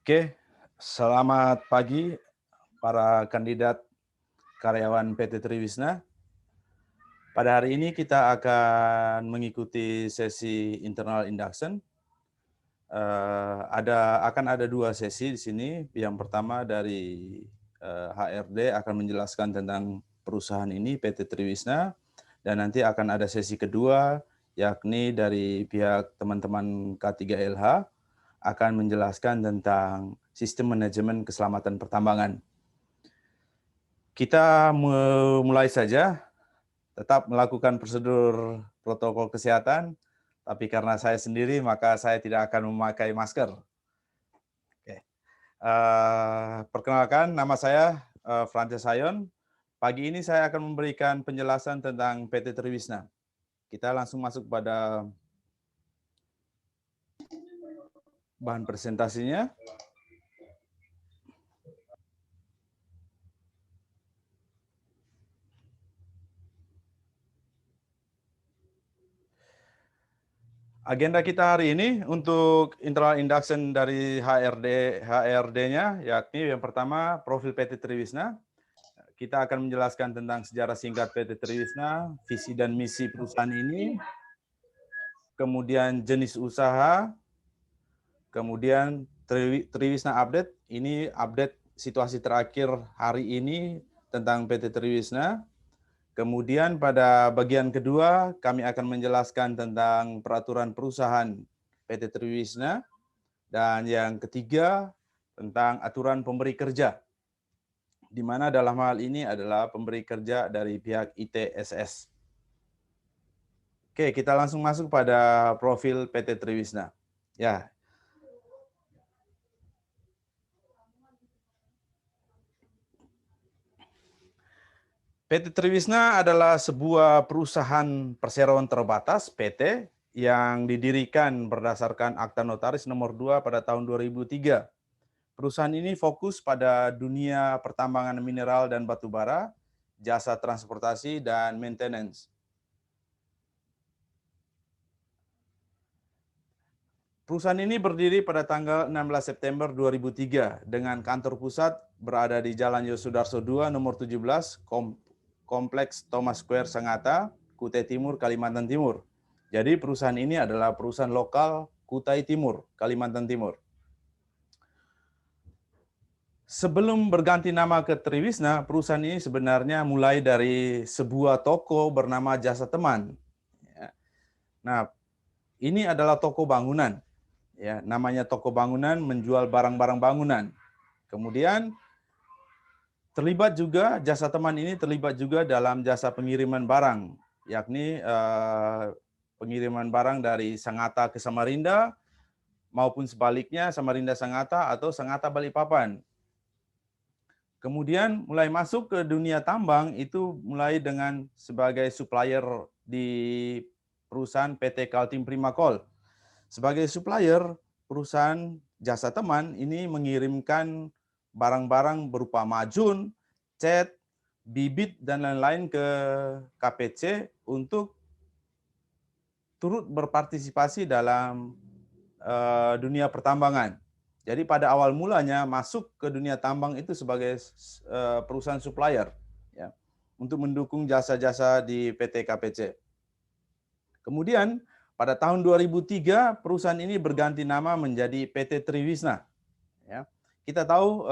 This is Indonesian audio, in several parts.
Oke, selamat pagi para kandidat karyawan PT Triwisna. Pada hari ini kita akan mengikuti sesi internal induction. Akan ada dua sesi di sini. Yang pertama dari HRD akan menjelaskan tentang perusahaan ini, PT Triwisna, dan nanti akan ada sesi kedua, yakni dari pihak teman-teman K3LH akan menjelaskan tentang sistem manajemen keselamatan pertambangan. Kita mulai saja, tetap melakukan prosedur protokol kesehatan, tapi karena saya sendiri maka saya tidak akan memakai masker. Oke. Perkenalkan, nama saya Frances Sayon. Pagi ini saya akan memberikan penjelasan tentang PT Triwisna. Kita langsung masuk pada bahan presentasinya. Agenda kita hari ini untuk internal induction dari HRD-nya, yakni yang pertama profil PT Triwisna. Kita akan menjelaskan tentang sejarah singkat PT Triwisna, visi dan misi perusahaan ini, kemudian jenis usaha, kemudian Triwisna update, ini update situasi terakhir hari ini tentang PT Triwisna. Kemudian pada bagian kedua, kami akan menjelaskan tentang peraturan perusahaan PT Triwisna. Dan yang ketiga, tentang aturan pemberi kerja, di mana dalam hal ini adalah pemberi kerja dari pihak ITSS. Oke, kita langsung masuk pada profil PT Triwisna. Ya, PT Triwisna adalah sebuah perusahaan perseroan terbatas PT yang didirikan berdasarkan Akta Notaris nomor 2 pada tahun 2003. Perusahaan ini fokus pada dunia pertambangan mineral dan batu bara, jasa transportasi, dan maintenance. Perusahaan ini berdiri pada tanggal 16 September 2003 dengan kantor pusat berada di Jalan Yosudarso 2 nomor 17, Kompleks Thomas Square, Sangatta, Kutai Timur, Kalimantan Timur. Jadi perusahaan ini adalah perusahaan lokal Kutai Timur, Kalimantan Timur. Sebelum berganti nama ke Triwisna, perusahaan ini sebenarnya mulai dari sebuah toko bernama Jasa Teman. Nah, ini adalah toko bangunan. Ya, namanya toko bangunan, menjual barang-barang bangunan. Kemudian terlibat juga, Jasa Teman ini terlibat juga dalam jasa pengiriman barang, yakni pengiriman barang dari Sangatta ke Samarinda, maupun sebaliknya Samarinda Sangatta atau Sangatta Balikpapan. Kemudian mulai masuk ke dunia tambang itu mulai dengan sebagai supplier di perusahaan PT Kaltim Primakol. Sebagai supplier, perusahaan Jasa Teman ini mengirimkan barang-barang berupa majun, cat, bibit, dan lain-lain ke KPC untuk turut berpartisipasi dalam dunia pertambangan. Jadi pada awal mulanya masuk ke dunia tambang itu sebagai perusahaan supplier, ya, untuk mendukung jasa-jasa di PT KPC. Kemudian pada tahun 2003 perusahaan ini berganti nama menjadi PT Triwisna. Ya. Kita tahu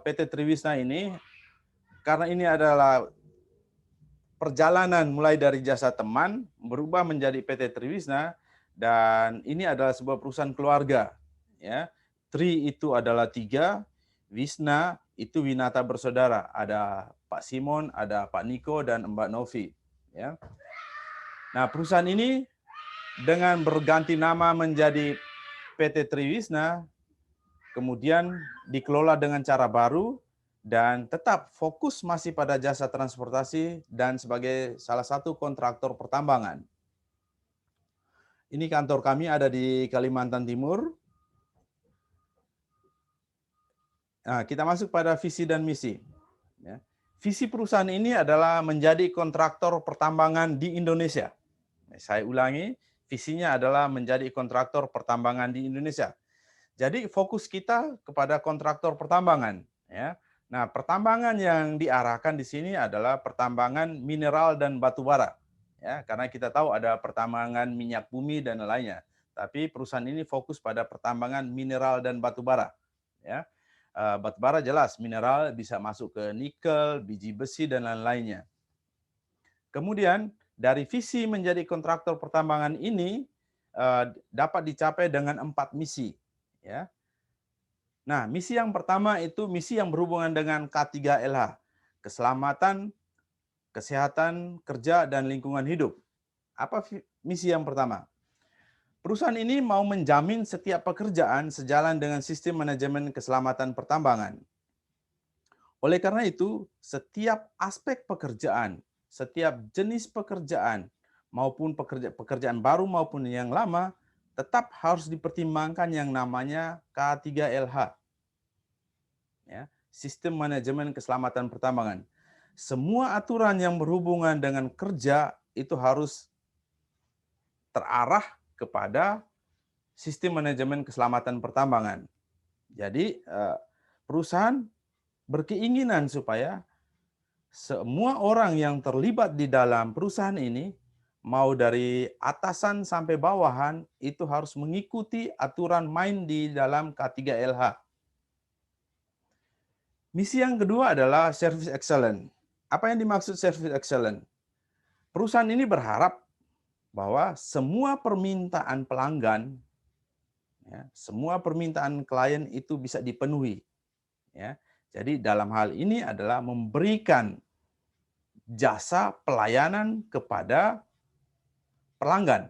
PT Triwisna ini karena ini adalah perjalanan mulai dari Jasa Teman berubah menjadi PT Triwisna, dan ini adalah sebuah perusahaan keluarga. Ya. Tri itu adalah 3, Wisna itu Winata bersaudara. Ada Pak Simon, ada Pak Niko, dan Mbak Novi. Ya. Nah, perusahaan ini dengan berganti nama menjadi PT Triwisna, kemudian dikelola dengan cara baru dan tetap fokus masih pada jasa transportasi dan sebagai salah satu kontraktor pertambangan. Ini kantor kami ada di Kalimantan Timur. Nah, kita masuk pada visi dan misi. Ya. Visi perusahaan ini adalah menjadi kontraktor pertambangan di Indonesia. Saya ulangi, visinya adalah menjadi kontraktor pertambangan di Indonesia. Jadi fokus kita kepada kontraktor pertambangan, ya. Nah, pertambangan yang diarahkan di sini adalah pertambangan mineral dan batu bara, ya, karena kita tahu ada pertambangan minyak bumi dan lainnya. Tapi perusahaan ini fokus pada pertambangan mineral dan batu bara, ya. Batu bara jelas, mineral bisa masuk ke nikel, biji besi dan lain-lainnya. Kemudian dari visi menjadi kontraktor pertambangan ini dapat dicapai dengan 4 misi, ya. Nah, misi yang pertama itu misi yang berhubungan dengan K3LH, keselamatan, kesehatan kerja, dan lingkungan hidup. Apa misi yang pertama? Perusahaan ini mau menjamin setiap pekerjaan sejalan dengan sistem manajemen keselamatan pertambangan. Oleh karena itu, setiap aspek pekerjaan, setiap jenis pekerjaan, maupun pekerjaan baru maupun yang lama, tetap harus dipertimbangkan yang namanya K3LH. Ya, sistem manajemen keselamatan pertambangan. Semua aturan yang berhubungan dengan kerja itu harus terarah kepada sistem manajemen keselamatan pertambangan. Jadi perusahaan berkeinginan supaya semua orang yang terlibat di dalam perusahaan ini, mau dari atasan sampai bawahan, itu harus mengikuti aturan main di dalam K3LH. Misi yang kedua adalah service excellent. Apa yang dimaksud service excellent? Perusahaan ini berharap bahwa semua permintaan pelanggan, ya, semua permintaan klien itu bisa dipenuhi. Ya. Jadi dalam hal ini adalah memberikan jasa pelayanan kepada pelanggan.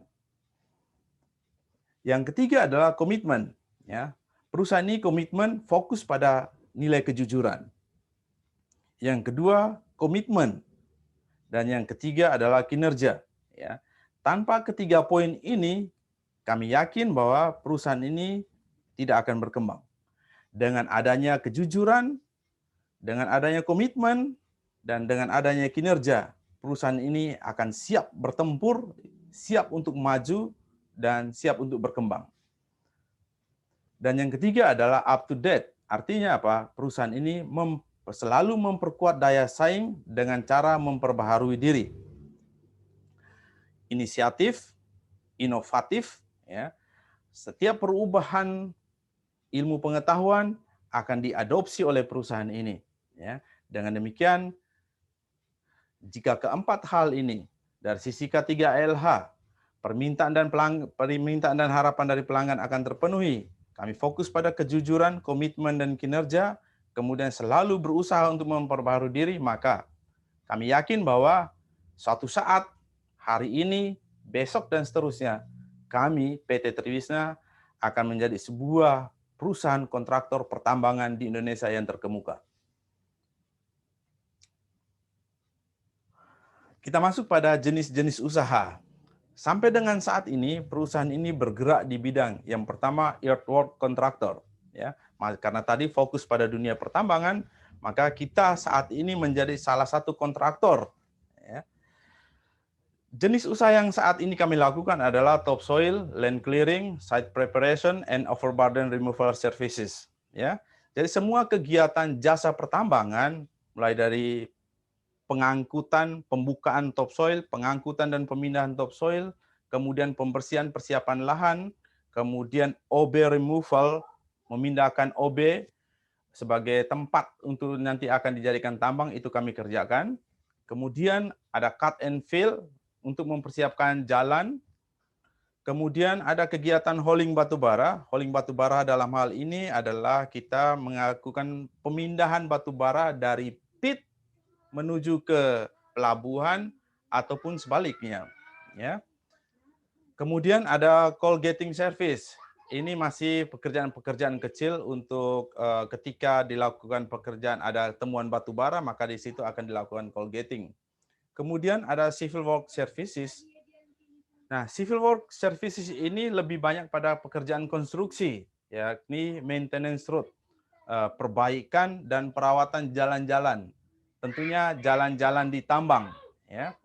Yang ketiga adalah komitmen. Ya. Perusahaan ini komitmen fokus pada nilai kejujuran. Yang kedua, komitmen. Dan yang ketiga adalah kinerja. Ya. Tanpa ketiga poin ini, kami yakin bahwa perusahaan ini tidak akan berkembang. Dengan adanya kejujuran, dengan adanya komitmen, dan dengan adanya kinerja, perusahaan ini akan siap bertempur, siap untuk maju, dan siap untuk berkembang. Dan yang ketiga adalah up to date. Artinya apa? Perusahaan ini selalu memperkuat daya saing dengan cara memperbaharui diri. Inisiatif, inovatif, ya. Setiap perubahan ilmu pengetahuan akan diadopsi oleh perusahaan ini, ya. Dengan demikian, jika keempat hal ini dari sisi K3LH, permintaan dan harapan dari pelanggan akan terpenuhi. Kami fokus pada kejujuran, komitmen, dan kinerja, kemudian selalu berusaha untuk memperbaharui diri, maka kami yakin bahwa suatu saat, hari ini, besok, dan seterusnya, kami, PT Triwisna, akan menjadi sebuah perusahaan kontraktor pertambangan di Indonesia yang terkemuka. Kita masuk pada jenis-jenis usaha. Sampai dengan saat ini, perusahaan ini bergerak di bidang yang pertama, earthwork contractor. Ya, karena tadi fokus pada dunia pertambangan, maka kita saat ini menjadi salah satu kontraktor. Ya. Jenis usaha yang saat ini kami lakukan adalah topsoil, land clearing, site preparation, and overburden removal services. Ya, jadi semua kegiatan jasa pertambangan, mulai dari pengangkutan, pembukaan topsoil, pengangkutan dan pemindahan topsoil, kemudian pembersihan persiapan lahan, kemudian OB removal, memindahkan OB sebagai tempat untuk nanti akan dijadikan tambang, itu kami kerjakan. Kemudian ada cut and fill untuk mempersiapkan jalan. Kemudian ada kegiatan hauling batubara. Hauling batubara dalam hal ini adalah kita melakukan pemindahan batubara dari pit menuju ke pelabuhan ataupun sebaliknya, ya. Kemudian ada coal gating service. Ini masih pekerjaan-pekerjaan kecil untuk ketika dilakukan pekerjaan ada temuan batu bara, maka di situ akan dilakukan coal gating. Kemudian ada civil work services. Nah, civil work services ini lebih banyak pada pekerjaan konstruksi, yakni maintenance road, perbaikan dan perawatan jalan-jalan. Tentunya jalan-jalan di tambang, ya.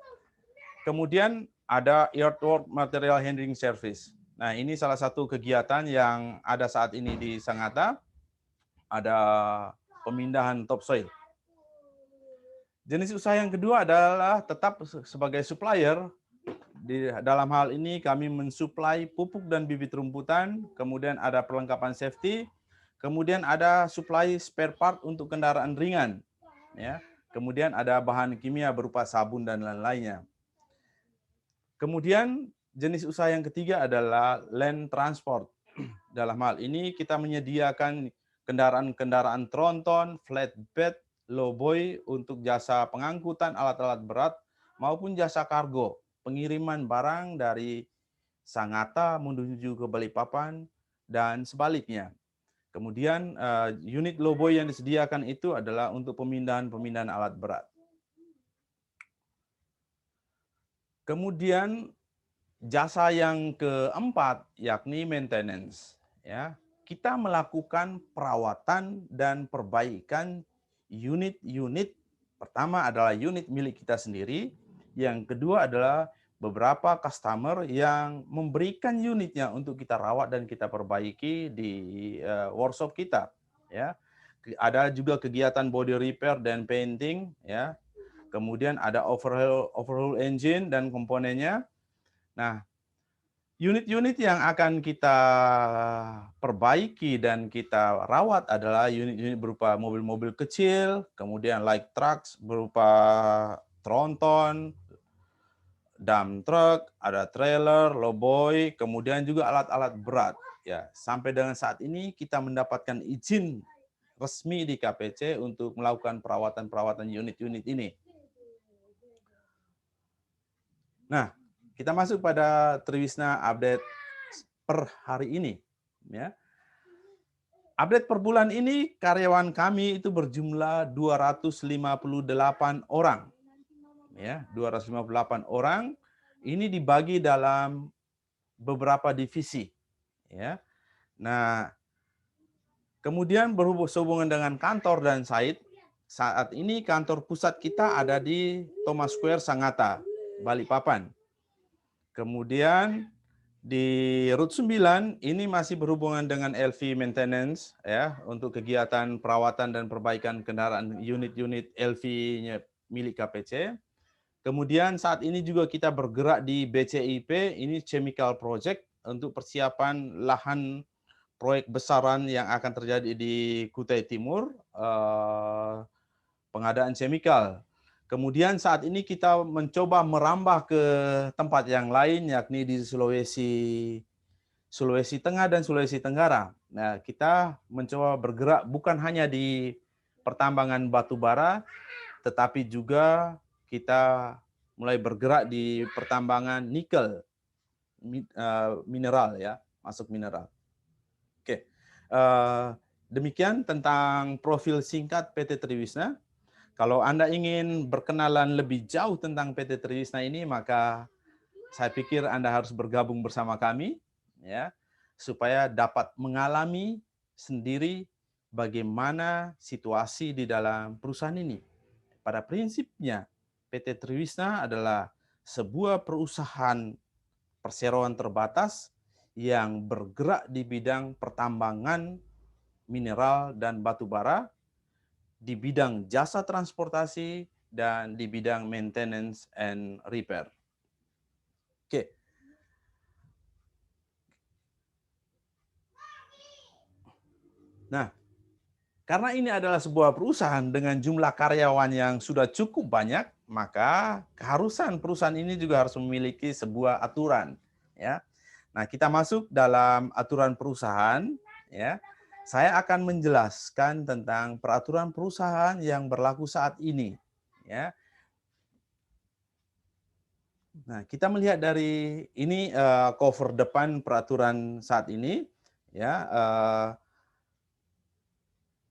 Kemudian ada earthwork material handling service. Nah, ini salah satu kegiatan yang ada saat ini di Sangatta, ada pemindahan topsoil. Jenis usaha yang kedua adalah tetap sebagai supplier. Dalam hal ini kami mensuplai pupuk dan bibit rumputan, kemudian ada perlengkapan safety, kemudian ada supply spare part untuk kendaraan ringan, ya. Kemudian ada bahan kimia berupa sabun dan lain-lainnya. Kemudian jenis usaha yang ketiga adalah land transport. Dalam hal ini kita menyediakan kendaraan-kendaraan tronton, flatbed, lowboy untuk jasa pengangkutan alat-alat berat maupun jasa kargo, pengiriman barang dari Sangatta menuju ke Balikpapan dan sebaliknya. Kemudian unit lowboy yang disediakan itu adalah untuk pemindahan-pemindahan alat berat. Kemudian jasa yang keempat yakni maintenance, ya. Kita melakukan perawatan dan perbaikan unit-unit. Pertama adalah unit milik kita sendiri, yang kedua adalah beberapa customer yang memberikan unitnya untuk kita rawat dan kita perbaiki di workshop kita, ya. Ada juga kegiatan body repair dan painting, ya. Kemudian ada overhaul engine dan komponennya. Nah, unit-unit yang akan kita perbaiki dan kita rawat adalah unit-unit berupa mobil-mobil kecil, kemudian light trucks berupa tronton, dump truck, ada trailer, lowboy, kemudian juga alat-alat berat. Ya, sampai dengan saat ini kita mendapatkan izin resmi di KPC untuk melakukan perawatan-perawatan unit-unit ini. Nah, kita masuk pada Triwisna update per hari ini, ya. Update per bulan ini karyawan kami itu berjumlah 258 orang. Ya, 258 orang. Ini dibagi dalam beberapa divisi, ya. Nah, kemudian berhubungan dengan kantor dan site. Saat ini kantor pusat kita ada di Thomas Square Sangatta, Balikpapan. Kemudian di Route 9 ini masih berhubungan dengan LV Maintenance, ya, untuk kegiatan perawatan dan perbaikan kendaraan unit-unit LV-nya milik KPC. Kemudian saat ini juga kita bergerak di BCIP, ini Chemical Project untuk persiapan lahan proyek besaran yang akan terjadi di Kutai Timur, pengadaan chemical. Kemudian saat ini kita mencoba merambah ke tempat yang lain, yakni di Sulawesi Tengah dan Sulawesi Tenggara. Nah, kita mencoba bergerak bukan hanya di pertambangan batu bara, tetapi juga kita mulai bergerak di pertambangan nikel, mineral, ya, masuk mineral. Oke, demikian tentang profil singkat PT Triwisna. Kalau Anda ingin berkenalan lebih jauh tentang PT Triwisna ini, maka saya pikir Anda harus bergabung bersama kami, ya, supaya dapat mengalami sendiri bagaimana situasi di dalam perusahaan ini. Pada prinsipnya, PT Triwisna adalah sebuah perusahaan perseroan terbatas yang bergerak di bidang pertambangan mineral dan batu bara, di bidang jasa transportasi, dan di bidang maintenance and repair. Oke. Nah, karena ini adalah sebuah perusahaan dengan jumlah karyawan yang sudah cukup banyak, maka keharusan perusahaan ini juga harus memiliki sebuah aturan, ya. Nah, kita masuk dalam aturan perusahaan, ya. Saya akan menjelaskan tentang peraturan perusahaan yang berlaku saat ini, ya. Nah, kita melihat dari ini cover depan peraturan saat ini, ya.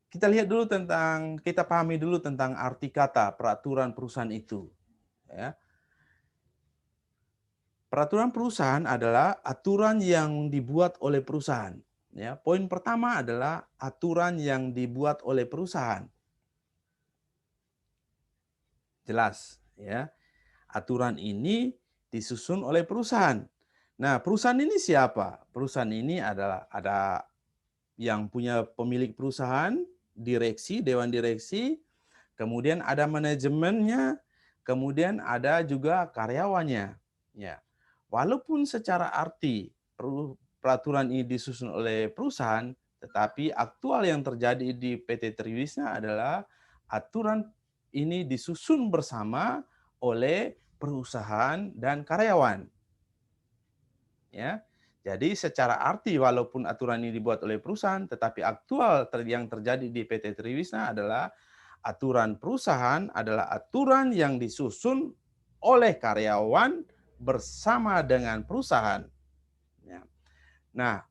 Kita lihat dulu kita pahami dulu tentang arti kata peraturan perusahaan itu, ya. Peraturan perusahaan adalah aturan yang dibuat oleh perusahaan, ya. Poin pertama adalah aturan yang dibuat oleh perusahaan. Jelas, ya. Aturan ini disusun oleh perusahaan. Nah, perusahaan ini siapa? Perusahaan ini adalah ada yang punya pemilik perusahaan, direksi, dewan direksi, kemudian ada manajemennya, kemudian ada juga karyawannya. Ya. Walaupun secara arti peraturan ini disusun oleh perusahaan, tetapi aktual yang terjadi di PT Triwisna adalah aturan ini disusun bersama oleh perusahaan dan karyawan. Ya. Jadi secara arti walaupun aturan ini dibuat oleh perusahaan, tetapi aktual yang terjadi di PT Triwisna adalah aturan perusahaan adalah aturan yang disusun oleh karyawan bersama dengan perusahaan. Ya. Nah,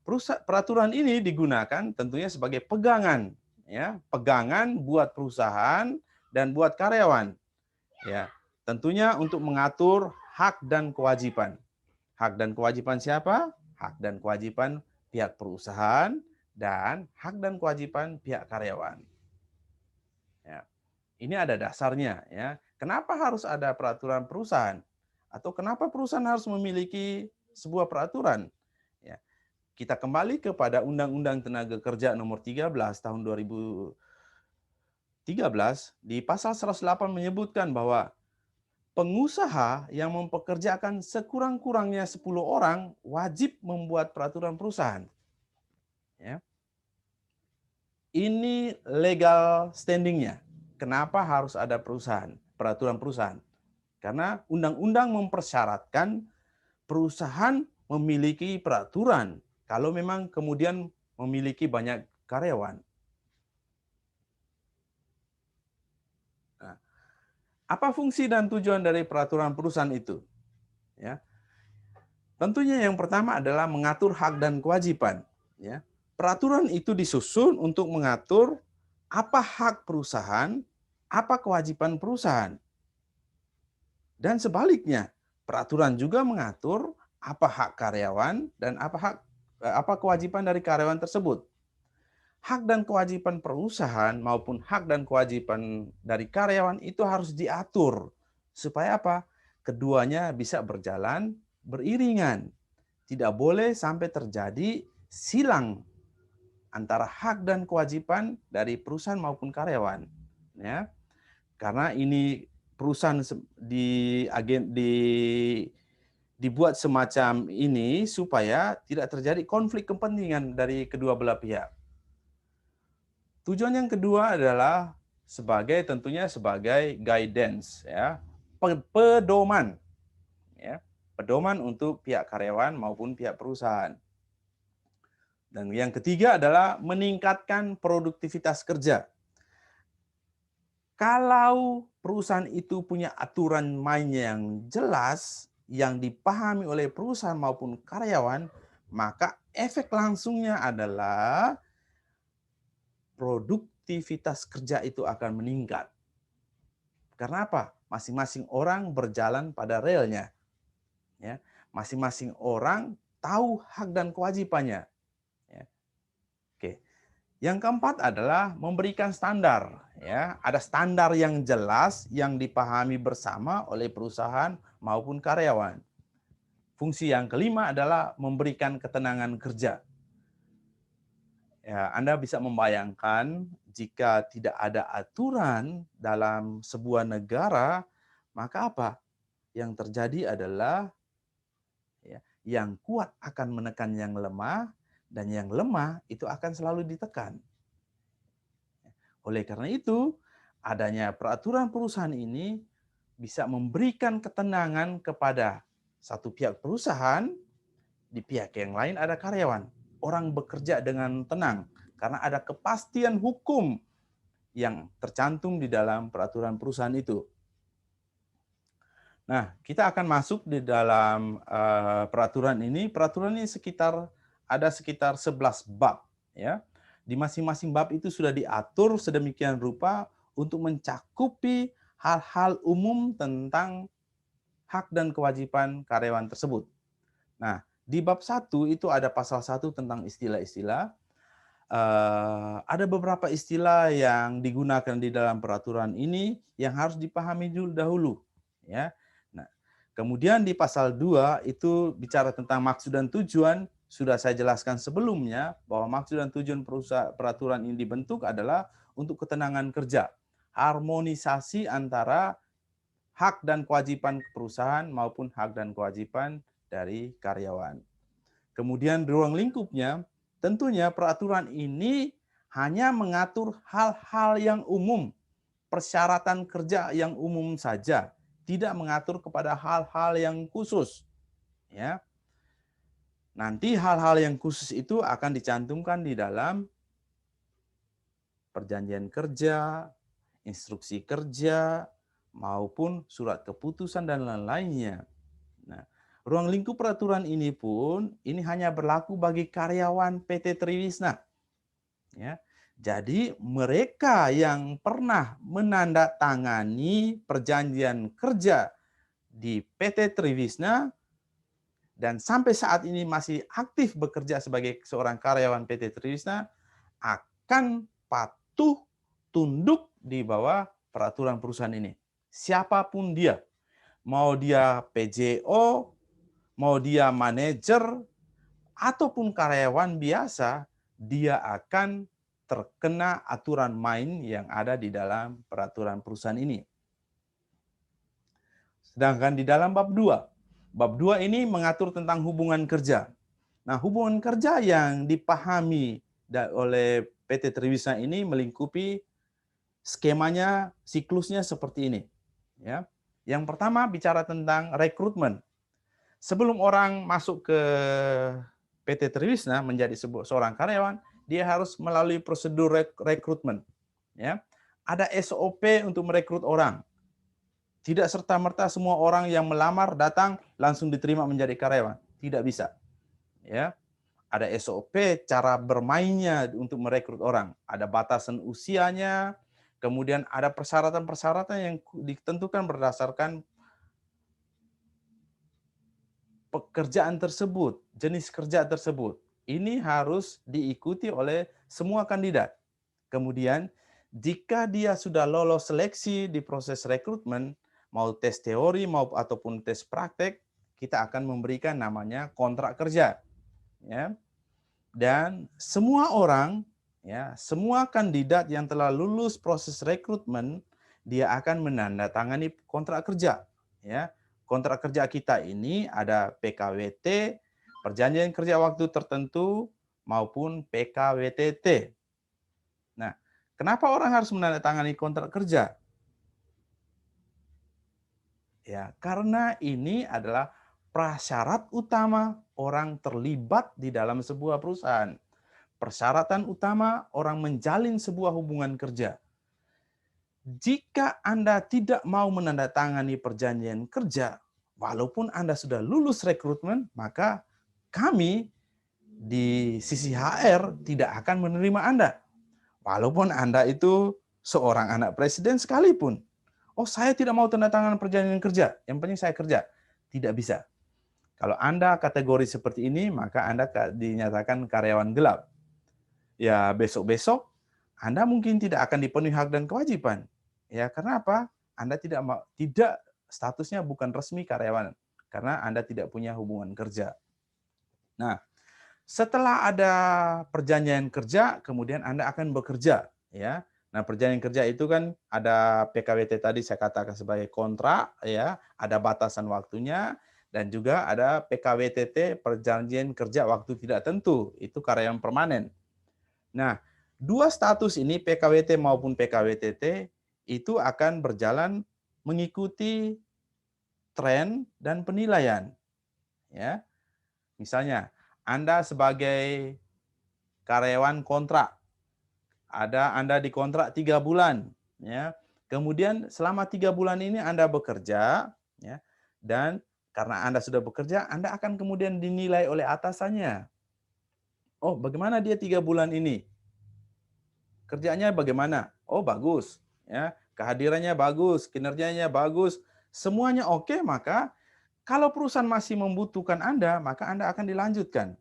peraturan ini digunakan tentunya sebagai pegangan, ya, pegangan buat perusahaan dan buat karyawan. Ya, tentunya untuk mengatur hak dan kewajiban. Hak dan kewajiban siapa? Hak dan kewajiban pihak perusahaan dan hak dan kewajiban pihak karyawan. Ya. Ini ada dasarnya, ya. Kenapa harus ada peraturan perusahaan? Atau kenapa perusahaan harus memiliki sebuah peraturan? Ya. Kita kembali kepada Undang-Undang Tenaga Kerja Nomor 13 Tahun 2013 di pasal 108 menyebutkan bahwa pengusaha yang mempekerjakan sekurang-kurangnya 10 orang wajib membuat peraturan perusahaan. Ya. Ini legal standingnya. Kenapa harus ada peraturan perusahaan? Karena undang-undang mempersyaratkan perusahaan memiliki peraturan kalau memang kemudian memiliki banyak karyawan. Nah, apa fungsi dan tujuan dari peraturan perusahaan itu? Ya, tentunya yang pertama adalah mengatur hak dan kewajiban. Ya, peraturan itu disusun untuk mengatur apa hak perusahaan, apa kewajiban perusahaan. Dan sebaliknya, peraturan juga mengatur apa hak karyawan dan apa kewajiban dari karyawan tersebut. Hak dan kewajiban perusahaan maupun hak dan kewajiban dari karyawan itu harus diatur supaya apa? Keduanya bisa berjalan beriringan. Tidak boleh sampai terjadi silang antara hak dan kewajiban dari perusahaan maupun karyawan. Ya, karena ini perusahaan dibuat semacam ini supaya tidak terjadi konflik kepentingan dari kedua belah pihak. Tujuan yang kedua adalah tentunya sebagai guidance, ya, pedoman, ya, pedoman untuk pihak karyawan maupun pihak perusahaan. Dan yang ketiga adalah meningkatkan produktivitas kerja. Kalau perusahaan itu punya aturan main yang jelas, yang dipahami oleh perusahaan maupun karyawan, maka efek langsungnya adalah produktivitas kerja itu akan meningkat. Karena apa? Masing-masing orang berjalan pada relnya. Ya. Masing-masing orang tahu hak dan kewajibannya. Ya. Oke. Yang keempat adalah memberikan standar. Ya, ada standar yang jelas yang dipahami bersama oleh perusahaan maupun karyawan. Fungsi yang kelima adalah memberikan ketenangan kerja. Ya, Anda bisa membayangkan jika tidak ada aturan dalam sebuah negara, maka apa? Yang terjadi adalah ya, yang kuat akan menekan yang lemah dan yang lemah itu akan selalu ditekan. Oleh karena itu, adanya peraturan perusahaan ini bisa memberikan ketenangan kepada satu pihak perusahaan, di pihak yang lain ada karyawan. Orang bekerja dengan tenang karena ada kepastian hukum yang tercantum di dalam peraturan perusahaan itu. Nah, kita akan masuk di dalam peraturan ini. Peraturan ini ada sekitar 11 bab, ya. Di masing-masing bab itu sudah diatur sedemikian rupa untuk mencakupi hal-hal umum tentang hak dan kewajiban karyawan tersebut. Nah, di bab 1 itu ada pasal 1 tentang istilah-istilah. Ada beberapa istilah yang digunakan di dalam peraturan ini yang harus dipahami dahulu, ya. Nah, Kemudian di pasal 2 itu bicara tentang maksud dan tujuan, sudah saya jelaskan sebelumnya bahwa maksud dan tujuan peraturan ini dibentuk adalah untuk ketenangan kerja, harmonisasi antara hak dan kewajiban perusahaan maupun hak dan kewajiban dari karyawan. Kemudian ruang lingkupnya, tentunya peraturan ini hanya mengatur hal-hal yang umum, persyaratan kerja yang umum saja, tidak mengatur kepada hal-hal yang khusus. Ya, nanti hal-hal yang khusus itu akan dicantumkan di dalam perjanjian kerja, instruksi kerja, maupun surat keputusan dan lain-lainnya. Nah, ruang lingkup peraturan ini pun ini hanya berlaku bagi karyawan PT Triwisna. Ya. Jadi mereka yang pernah menandatangani perjanjian kerja di PT Triwisna dan sampai saat ini masih aktif bekerja sebagai seorang karyawan PT Triwisna akan patuh tunduk di bawah peraturan perusahaan ini. Siapapun dia, mau dia PJO, mau dia manajer, ataupun karyawan biasa, dia akan terkena aturan main yang ada di dalam peraturan perusahaan ini. Sedangkan di dalam bab 2, bab 2 ini mengatur tentang hubungan kerja. Nah, hubungan kerja yang dipahami oleh PT Triwisna ini melingkupi skemanya, siklusnya seperti ini. Ya. Yang pertama bicara tentang rekrutmen. Sebelum orang masuk ke PT Triwisna menjadi seorang karyawan, dia harus melalui prosedur rekrutmen. Ya. Ada SOP untuk merekrut orang. Tidak serta-merta semua orang yang melamar datang langsung diterima menjadi karyawan. Tidak bisa. Ya. Ada SOP cara bermainnya untuk merekrut orang. Ada batasan usianya, kemudian ada persyaratan-persyaratan yang ditentukan berdasarkan pekerjaan tersebut, jenis kerja tersebut. Ini harus diikuti oleh semua kandidat. Kemudian, jika dia sudah lolos seleksi di proses rekrutmen, mau tes teori ataupun tes praktek, kita akan memberikan namanya kontrak kerja. Ya. Dan semua orang, ya, semua kandidat yang telah lulus proses rekrutmen, dia akan menandatangani kontrak kerja. Ya. Kontrak kerja kita ini ada PKWT, perjanjian kerja waktu tertentu, maupun PKWTT. Nah, kenapa orang harus menandatangani kontrak kerja? Ya, karena ini adalah prasyarat utama orang terlibat di dalam sebuah perusahaan. Persyaratan utama orang menjalin sebuah hubungan kerja. Jika Anda tidak mau menandatangani perjanjian kerja, walaupun Anda sudah lulus rekrutmen, maka kami di sisi HR tidak akan menerima Anda. Walaupun Anda itu seorang anak presiden sekalipun. Oh, saya tidak mau tanda tangan perjanjian kerja, yang penting saya kerja. Tidak bisa. Kalau Anda kategori seperti ini, maka Anda dinyatakan karyawan gelap. Ya, besok-besok Anda mungkin tidak akan dipenuhi hak dan kewajiban. Ya, karena apa? Anda tidak statusnya bukan resmi karyawan karena Anda tidak punya hubungan kerja. Nah, setelah ada perjanjian kerja, kemudian Anda akan bekerja, ya. Nah, perjanjian kerja itu kan ada PKWT tadi saya katakan sebagai kontrak, ya, ada batasan waktunya, dan juga ada PKWTT, perjanjian kerja waktu tidak tentu, itu karyawan permanen. Nah, dua status ini PKWT maupun PKWTT itu akan berjalan mengikuti tren dan penilaian. Ya, misalnya Anda sebagai karyawan kontrak, Anda dikontrak 3 bulan, ya. Kemudian selama 3 bulan ini Anda bekerja, ya, dan karena Anda sudah bekerja, Anda akan kemudian dinilai oleh atasannya. Oh, bagaimana dia 3 bulan ini? Kerjanya bagaimana? Oh, bagus. Ya, kehadirannya bagus, kinerjanya bagus, semuanya oke, maka kalau perusahaan masih membutuhkan Anda, maka Anda akan dilanjutkan.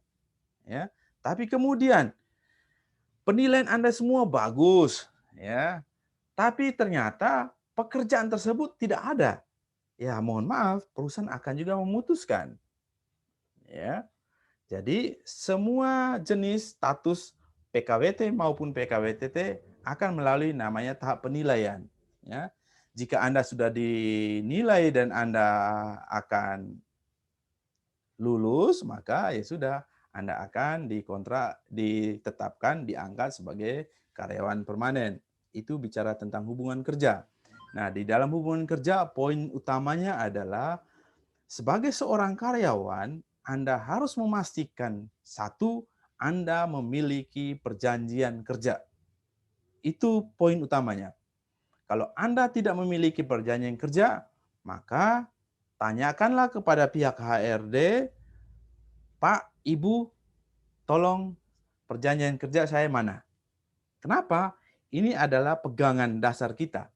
Ya. Tapi kemudian penilaian Anda semua bagus, ya. Tapi ternyata pekerjaan tersebut tidak ada. ya mohon maaf, perusahaan akan juga memutuskan. Ya, jadi semua jenis status PKWT maupun PKWTT akan melalui namanya tahap penilaian. Ya, jika Anda sudah dinilai dan Anda akan lulus, maka ya sudah, Anda akan dikontrak, ditetapkan, diangkat sebagai karyawan permanen. Itu bicara tentang hubungan kerja. Nah, di dalam hubungan kerja, poin utamanya adalah sebagai seorang karyawan, Anda harus memastikan, satu, Anda memiliki perjanjian kerja. Itu poin utamanya. Kalau Anda tidak memiliki perjanjian kerja, maka tanyakanlah kepada pihak HRD, Pak, Ibu, tolong perjanjian kerja saya mana? Kenapa? Ini adalah pegangan dasar kita.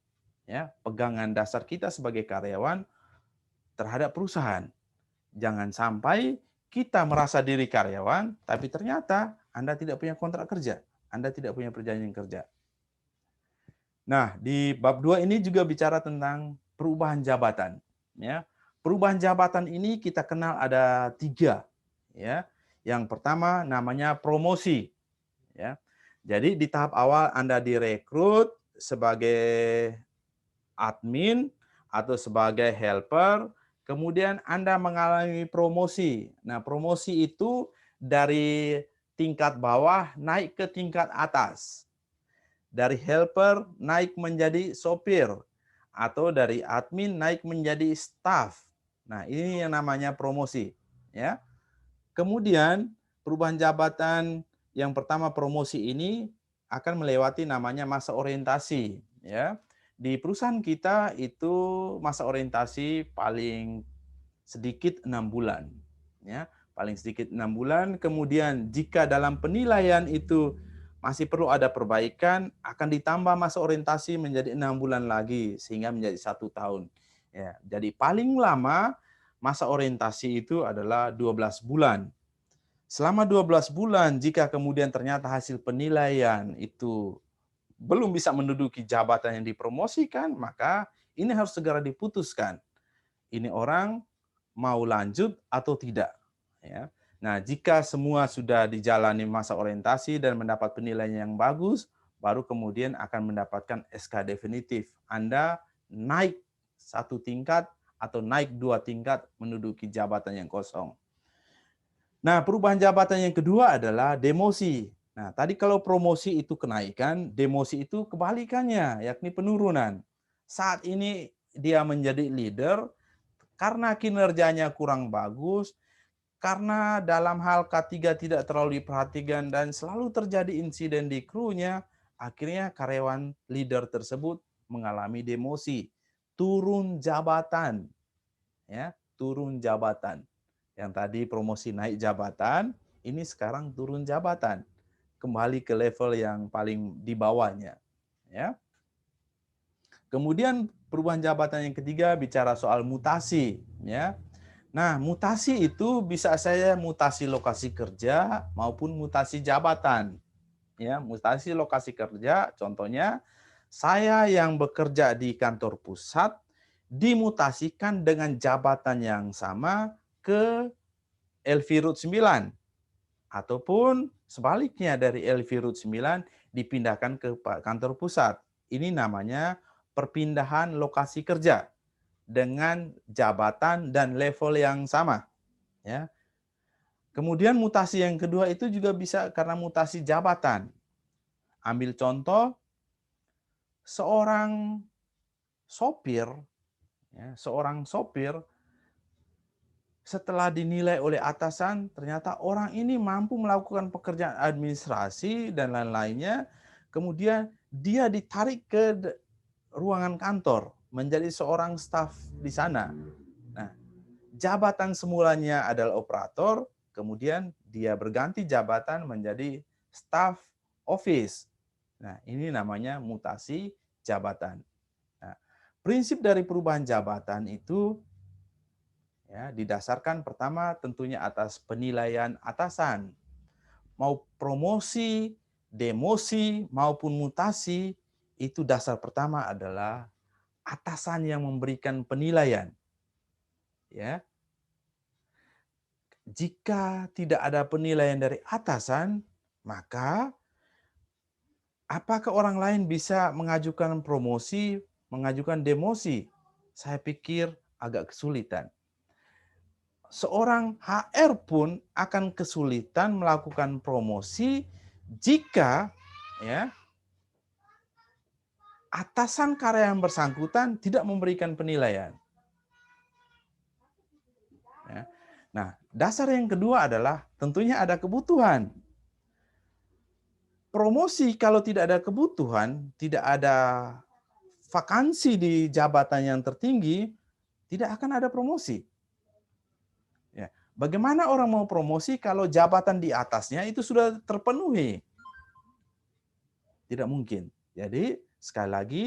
Ya, pegangan dasar kita sebagai karyawan terhadap perusahaan. Jangan sampai kita merasa diri karyawan, tapi ternyata Anda tidak punya kontrak kerja. Anda tidak punya perjanjian kerja. Nah, di bab 2 ini juga bicara tentang perubahan jabatan. Ya, perubahan jabatan ini kita kenal ada 3. Ya, yang pertama namanya promosi. Ya, jadi di tahap awal Anda direkrut sebagai admin atau sebagai helper, kemudian Anda mengalami promosi. Nah, promosi itu dari tingkat bawah naik ke tingkat atas. Dari helper naik menjadi sopir, atau dari admin naik menjadi staff. Nah, ini yang namanya promosi, ya. Kemudian perubahan jabatan yang pertama, promosi ini akan melewati namanya masa orientasi, ya. Di perusahaan kita itu masa orientasi paling sedikit 6 bulan, ya. Paling sedikit 6 bulan. Kemudian jika dalam penilaian itu masih perlu ada perbaikan, akan ditambah masa orientasi menjadi 6 bulan lagi sehingga menjadi 1 tahun. Ya, jadi paling lama masa orientasi itu adalah 12 bulan. Selama 12 bulan, jika kemudian ternyata hasil penilaian itu belum bisa menduduki jabatan yang dipromosikan, maka ini harus segera diputuskan. Ini orang mau lanjut atau tidak. Ya. Nah, jika semua sudah dijalani masa orientasi dan mendapat penilaian yang bagus, baru kemudian akan mendapatkan SK definitif. Anda naik 1 tingkat atau naik 2 tingkat menduduki jabatan yang kosong. Nah, perubahan jabatan yang kedua adalah demosi. Nah, tadi kalau promosi itu kenaikan, demosi itu kebalikannya, yakni penurunan. Saat ini dia menjadi leader, karena kinerjanya kurang bagus, karena dalam hal K3 tidak terlalu diperhatikan dan selalu terjadi insiden di krunya, akhirnya karyawan leader tersebut mengalami demosi, turun jabatan, ya, turun jabatan. Yang tadi promosi naik jabatan, ini sekarang turun jabatan, kembali ke level yang paling di bawahnya, ya. Kemudian perubahan jabatan yang ketiga bicara soal mutasi, ya. Nah, mutasi itu bisa saya mutasi lokasi kerja maupun mutasi jabatan. Ya, mutasi lokasi kerja, contohnya saya yang bekerja di kantor pusat dimutasikan dengan jabatan yang sama ke LV Route 9, ataupun sebaliknya dari LV Route 9 dipindahkan ke kantor pusat. Ini namanya perpindahan lokasi kerja dengan jabatan dan level yang sama, ya. Kemudian mutasi yang kedua itu juga bisa karena mutasi jabatan. Ambil contoh, seorang sopir, ya, seorang sopir setelah dinilai oleh atasan, ternyata orang ini mampu melakukan pekerjaan administrasi dan lain-lainnya, kemudian dia ditarik ke ruangan kantor menjadi seorang staf di sana. Nah, jabatan semulanya adalah operator, kemudian dia berganti jabatan menjadi staf office. Nah, ini namanya mutasi jabatan. Nah, prinsip dari perubahan jabatan itu ya didasarkan pertama tentunya atas penilaian atasan. Mau promosi, demosi maupun mutasi, itu dasar pertama adalah atasan yang memberikan penilaian. ya. Jika tidak ada penilaian dari atasan, maka apakah orang lain bisa mengajukan promosi, mengajukan demosi? Saya pikir agak kesulitan. Seorang HR pun akan kesulitan melakukan promosi jika ya atasan karya yang bersangkutan tidak memberikan penilaian. Ya. Nah, dasar yang kedua adalah tentunya ada kebutuhan. Promosi kalau tidak ada kebutuhan, tidak ada vakansi di jabatan yang tertinggi, tidak akan ada promosi. Ya. Bagaimana orang mau promosi kalau jabatan di atasnya itu sudah terpenuhi? Tidak mungkin. Jadi, sekali lagi,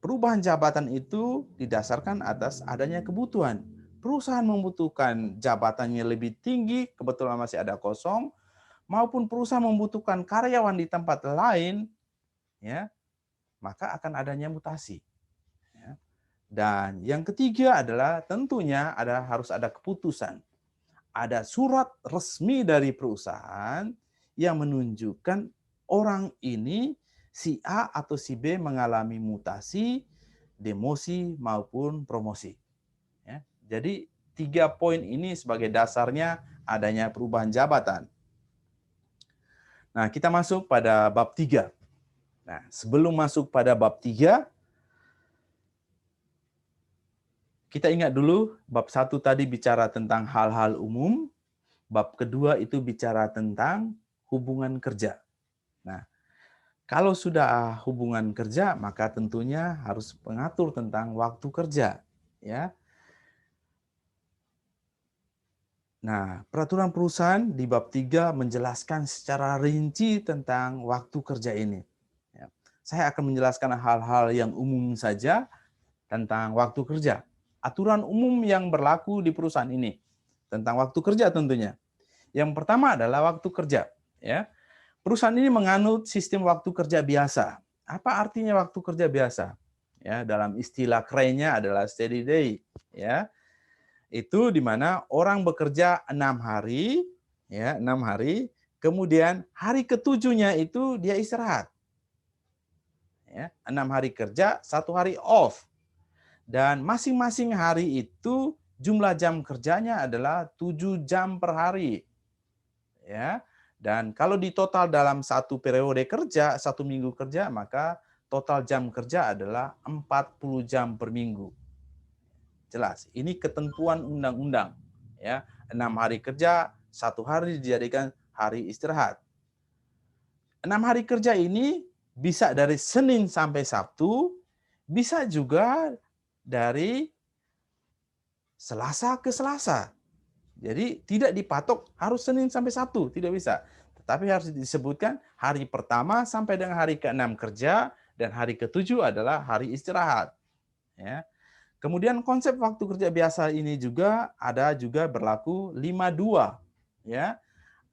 perubahan jabatan itu didasarkan atas adanya kebutuhan. Perusahaan membutuhkan jabatannya lebih tinggi, kebetulan masih ada kosong, maupun perusahaan membutuhkan karyawan di tempat lain, ya, maka akan adanya mutasi. Ya. Dan yang ketiga adalah tentunya harus ada keputusan. Ada surat resmi dari perusahaan yang menunjukkan orang ini si A atau si B mengalami mutasi, demosi maupun promosi. Ya. Jadi 3 poin ini sebagai dasarnya adanya perubahan jabatan. Nah, kita masuk pada bab 3. Nah, sebelum masuk pada bab 3, kita ingat dulu bab 1 tadi bicara tentang hal-hal umum, bab kedua itu bicara tentang hubungan kerja. Nah, kalau sudah hubungan kerja, maka tentunya harus mengatur tentang waktu kerja, ya. Nah, peraturan perusahaan di bab 3 menjelaskan secara rinci tentang waktu kerja ini. Ya. Saya akan menjelaskan hal-hal yang umum saja tentang waktu kerja. Aturan umum yang berlaku di perusahaan ini tentang waktu kerja tentunya. Yang pertama adalah waktu kerja, ya. Perusahaan ini menganut sistem waktu kerja biasa. Apa artinya waktu kerja biasa? Ya, dalam istilah kerennya adalah steady day, ya. Itu di mana orang bekerja 6 hari, ya, 6 hari, kemudian hari ketujuhnya itu dia istirahat. Ya, 6 hari kerja, 1 hari off. Dan masing-masing hari itu jumlah jam kerjanya adalah 7 jam per hari. Ya. Dan kalau di total dalam satu periode kerja, 1 minggu kerja, maka total jam kerja adalah 40 jam per minggu. Jelas, ini ketentuan undang-undang. Ya, 6 hari kerja, 1 hari dijadikan hari istirahat. 6 hari kerja ini bisa dari Senin sampai Sabtu, bisa juga dari Selasa ke Selasa. Jadi tidak dipatok harus Senin sampai Sabtu, tidak bisa. Tetapi harus disebutkan hari pertama sampai dengan hari ke-6 kerja dan hari ke-7 adalah hari istirahat. Ya. Kemudian konsep waktu kerja biasa ini juga berlaku 5-2. Ya.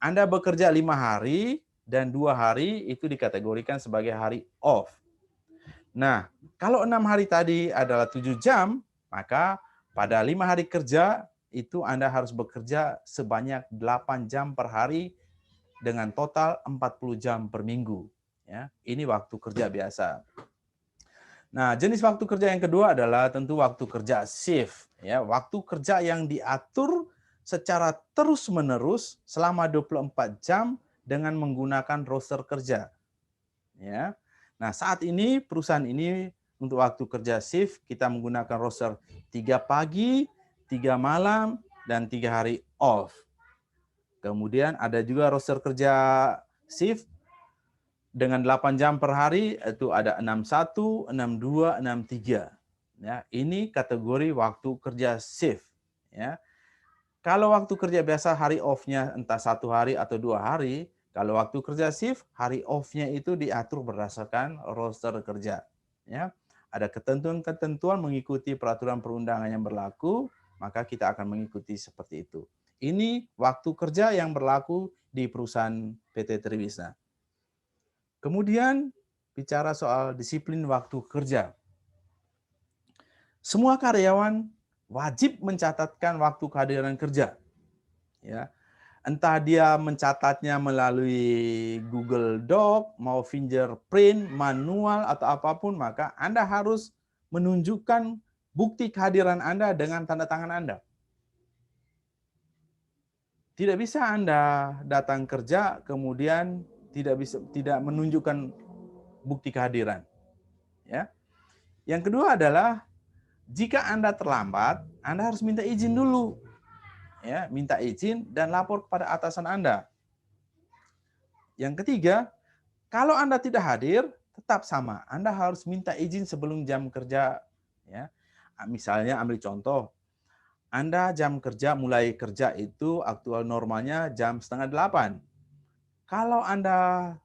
Anda bekerja 5 hari dan 2 hari itu dikategorikan sebagai hari off. Nah, kalau 6 hari tadi adalah 7 jam, maka pada 5 hari kerja itu Anda harus bekerja sebanyak 8 jam per hari dengan total 40 jam per minggu. Ya, ini waktu kerja biasa. Nah, jenis waktu kerja yang kedua adalah tentu waktu kerja shift. Ya, waktu kerja yang diatur secara terus-menerus selama 24 jam dengan menggunakan roster kerja. Ya. Nah, saat ini perusahaan ini untuk waktu kerja shift kita menggunakan roster 3 pagi, 3 malam, dan 3 hari off. Kemudian ada juga roster kerja shift dengan 8 jam per hari, itu ada 61, 62, 63. Ya, ini kategori waktu kerja shift. Ya. Kalau waktu kerja biasa hari off-nya entah 1 hari atau 2 hari, kalau waktu kerja shift, hari off-nya itu diatur berdasarkan roster kerja. Ya. Ada ketentuan-ketentuan mengikuti peraturan perundangan yang berlaku, maka kita akan mengikuti seperti itu. Ini waktu kerja yang berlaku di perusahaan PT Triwisna. Kemudian bicara soal disiplin waktu kerja. Semua karyawan wajib mencatatkan waktu kehadiran kerja. Ya, entah dia mencatatnya melalui Google Doc, mau fingerprint, manual atau apapun, maka Anda harus menunjukkan bukti kehadiran Anda dengan tanda tangan Anda. Tidak bisa Anda datang kerja kemudian tidak menunjukkan bukti kehadiran, ya. Yang kedua adalah jika Anda terlambat, Anda harus minta izin dulu. Ya, minta izin dan lapor kepada atasan Anda. Yang ketiga, kalau Anda tidak hadir, tetap sama. Anda harus minta izin sebelum jam kerja, ya. Misalnya ambil contoh, Anda jam kerja mulai kerja itu aktual normalnya jam 7:30. Kalau Anda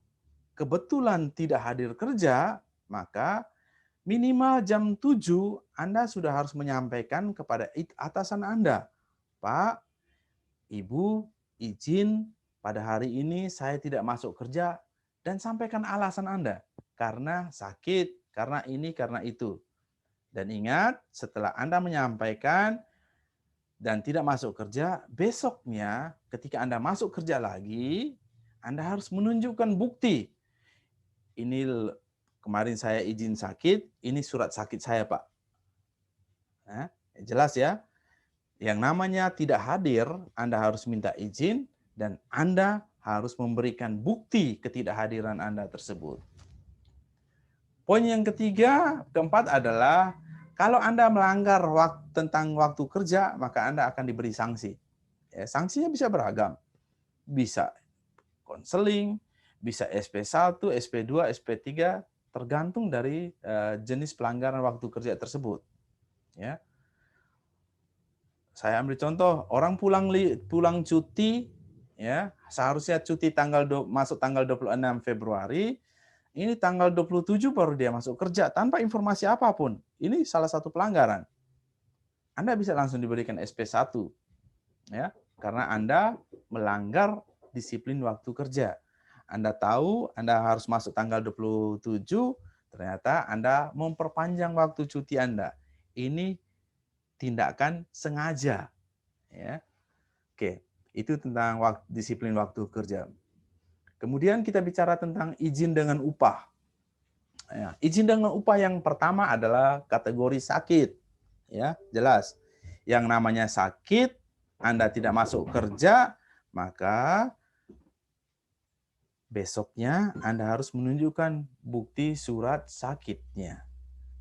kebetulan tidak hadir kerja, maka minimal jam 7 Anda sudah harus menyampaikan kepada atasan Anda, Pak, Ibu, izin pada hari ini saya tidak masuk kerja dan sampaikan alasan Anda. Karena sakit, karena ini, karena itu. Dan ingat, setelah Anda menyampaikan dan tidak masuk kerja, besoknya ketika Anda masuk kerja lagi, Anda harus menunjukkan bukti. Ini kemarin saya izin sakit, ini surat sakit saya, Pak. Nah, jelas ya. Yang namanya tidak hadir, Anda harus minta izin dan Anda harus memberikan bukti ketidakhadiran Anda tersebut. Poin yang keempat adalah kalau Anda melanggar tentang waktu kerja, maka Anda akan diberi sanksi. Ya, sanksinya bisa beragam. Bisa konseling, bisa SP1, SP2, SP3, tergantung dari jenis pelanggaran waktu kerja tersebut. Ya. Saya ambil contoh, orang pulang cuti, ya seharusnya cuti masuk tanggal 26 Februari, ini tanggal 27 baru dia masuk kerja tanpa informasi apapun. Ini salah satu pelanggaran. Anda bisa langsung diberikan SP1, ya, karena Anda melanggar disiplin waktu kerja. Anda tahu Anda harus masuk tanggal 27, ternyata Anda memperpanjang waktu cuti Anda. Ini tindakan sengaja, ya. Oke, itu tentang disiplin waktu kerja. Kemudian kita bicara tentang izin dengan upah. Ya, izin dengan upah yang pertama adalah kategori sakit, ya jelas. Yang namanya sakit, Anda tidak masuk kerja, maka besoknya Anda harus menunjukkan bukti surat sakitnya.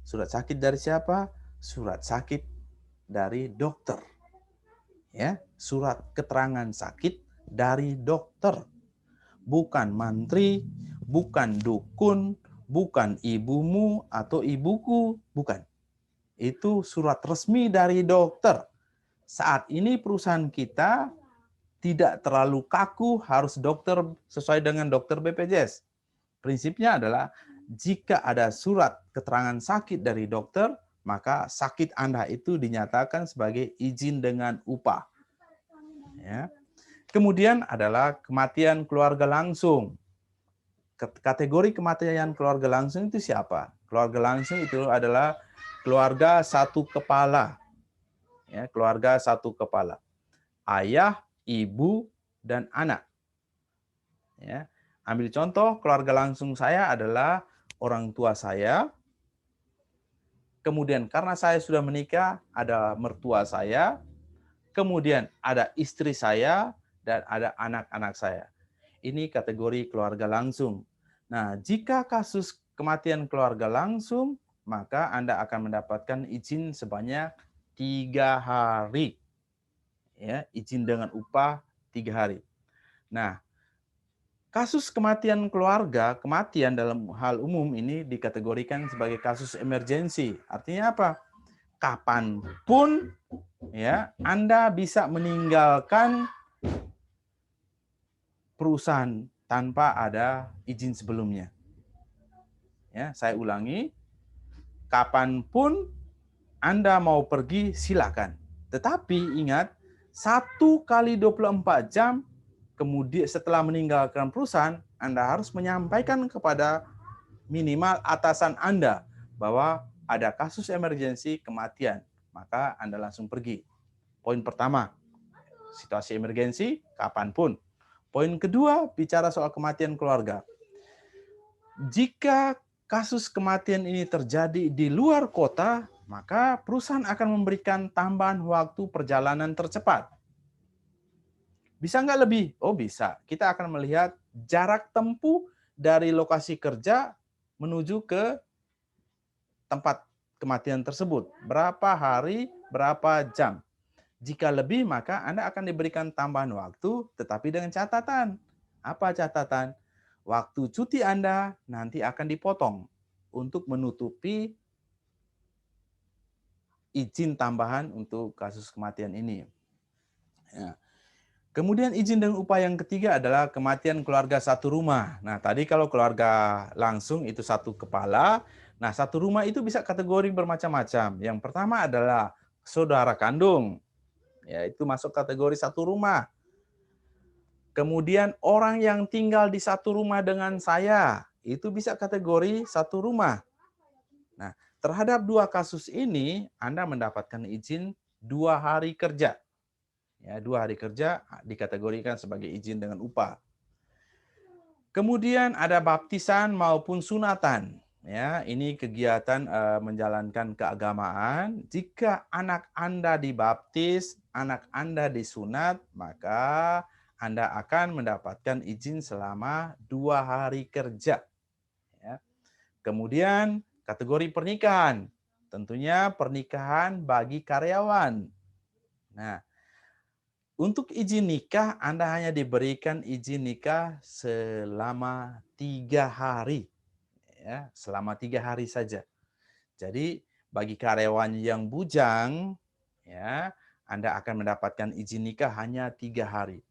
Surat sakit dari siapa? Surat sakit dari dokter. Ya, surat keterangan sakit dari dokter. Bukan mantri, bukan dukun, bukan ibumu atau ibuku, bukan. Itu surat resmi dari dokter. Saat ini perusahaan kita tidak terlalu kaku, harus dokter sesuai dengan dokter BPJS. Prinsipnya adalah jika ada surat keterangan sakit dari dokter, maka sakit Anda itu dinyatakan sebagai izin dengan upah. Ya. Kemudian adalah kematian keluarga langsung. Kategori kematian keluarga langsung itu siapa? Keluarga langsung itu adalah keluarga satu kepala. Ya, keluarga satu kepala. Ayah, ibu, dan anak. Ya. Ambil contoh, keluarga langsung saya adalah orang tua saya. Kemudian karena saya sudah menikah, ada mertua saya. Kemudian ada istri saya dan ada anak-anak saya. Ini kategori keluarga langsung. Nah, jika kasus kematian keluarga langsung, maka Anda akan mendapatkan izin sebanyak 3 hari. Ya, izin dengan upah 3 hari. Nah, kasus kematian keluarga, kematian dalam hal umum ini dikategorikan sebagai kasus emergensi. Artinya apa? Kapanpun ya Anda bisa meninggalkan perusahaan tanpa ada izin sebelumnya. Ya, saya ulangi, kapanpun Anda mau pergi silakan. Tetapi ingat, 1 kali 24 jam kemudian setelah meninggalkan perusahaan, Anda harus menyampaikan kepada minimal atasan Anda bahwa ada kasus emergensi kematian. maka Anda langsung pergi. Poin pertama, situasi emergensi, kapanpun. Poin kedua, bicara soal kematian keluarga. Jika kasus kematian ini terjadi di luar kota, maka perusahaan akan memberikan tambahan waktu perjalanan tercepat. Bisa nggak lebih? Oh bisa. Kita akan melihat jarak tempuh dari lokasi kerja menuju ke tempat kematian tersebut. Berapa hari, berapa jam. Jika lebih, maka Anda akan diberikan tambahan waktu, tetapi dengan catatan. Apa catatan? Waktu cuti Anda nanti akan dipotong untuk menutupi izin tambahan untuk kasus kematian ini. Ya. Kemudian izin dengan upah yang ketiga adalah kematian keluarga satu rumah. Nah, tadi kalau keluarga langsung itu satu kepala. Nah, satu rumah itu bisa kategori bermacam-macam. Yang pertama adalah saudara kandung. Ya, itu masuk kategori satu rumah. Kemudian orang yang tinggal di satu rumah dengan saya, itu bisa kategori satu rumah. Nah, terhadap dua kasus ini, Anda mendapatkan izin 2 hari kerja. Ya, 2 hari kerja dikategorikan sebagai izin dengan upah. Kemudian ada baptisan maupun sunatan. Ya, ini kegiatan menjalankan keagamaan. Jika anak Anda dibaptis, anak Anda disunat, maka Anda akan mendapatkan izin selama 2 hari kerja. Ya. Kemudian kategori pernikahan. Tentunya pernikahan bagi karyawan. Nah, untuk izin nikah, Anda hanya diberikan izin nikah selama 3 hari. Ya, selama 3 hari saja. Jadi, bagi karyawan yang bujang, ya, Anda akan mendapatkan izin nikah hanya 3 hari.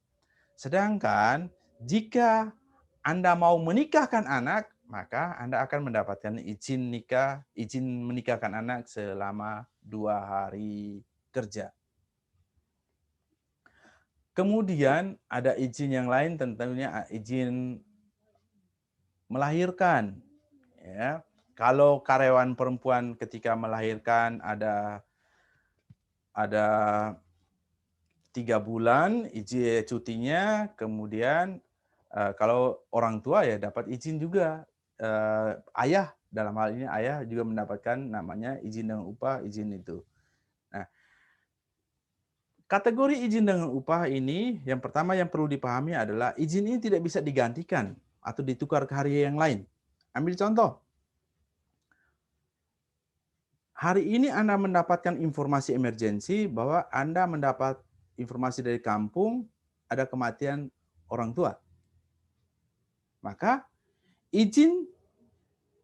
Sedangkan, jika Anda mau menikahkan anak, maka Anda akan mendapatkan izin nikah, izin menikahkan anak selama 2 hari kerja. Kemudian ada izin yang lain, tentunya izin melahirkan. Ya, kalau karyawan perempuan ketika melahirkan ada 3 bulan izin cutinya, kemudian kalau orang tua ya dapat izin juga. Ayah, dalam hal ini ayah juga mendapatkan namanya izin dengan upah, izin itu. Nah, kategori izin dengan upah ini, yang pertama yang perlu dipahami adalah izin ini tidak bisa digantikan atau ditukar ke hari yang lain. Ambil contoh. Hari ini Anda mendapatkan informasi emergensi bahwa Anda mendapat informasi dari kampung ada kematian orang tua. Maka izin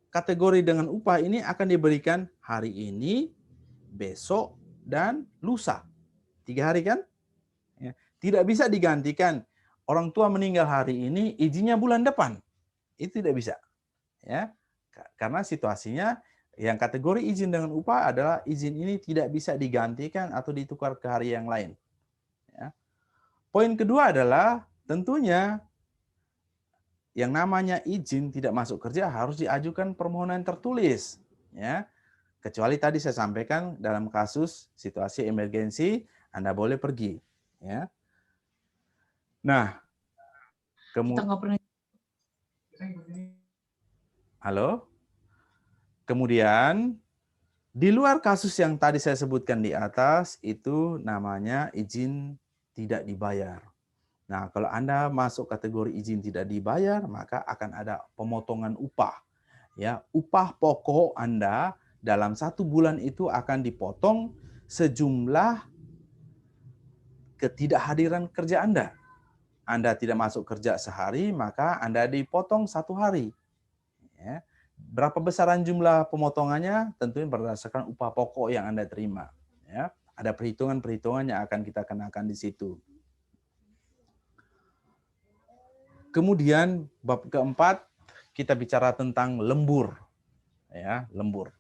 kategori dengan upah ini akan diberikan hari ini, besok, dan lusa. 3 hari kan? Ya. Tidak bisa digantikan. Orang tua meninggal hari ini, izinnya bulan depan. Itu tidak bisa. Ya. Karena situasinya yang kategori izin dengan upah adalah izin ini tidak bisa digantikan atau ditukar ke hari yang lain. Ya. Poin kedua adalah tentunya yang namanya izin tidak masuk kerja harus diajukan permohonan tertulis. Ya. Kecuali tadi saya sampaikan dalam kasus situasi emergensi, Anda boleh pergi. Ya. Nah, halo? Kemudian, di luar kasus yang tadi saya sebutkan di atas, itu namanya izin tidak dibayar. Nah, kalau Anda masuk kategori izin tidak dibayar, maka akan ada pemotongan upah. Ya, upah pokok Anda dalam 1 bulan itu akan dipotong sejumlah ketidakhadiran kerja Anda. Anda tidak masuk kerja sehari, maka Anda dipotong 1 hari. Ya. Berapa besaran jumlah pemotongannya? Tentunya berdasarkan upah pokok yang Anda terima. Ya. Ada perhitungan-perhitungan yang akan kita kenakan di situ. Kemudian bab keempat, kita bicara tentang lembur. Ya, lembur.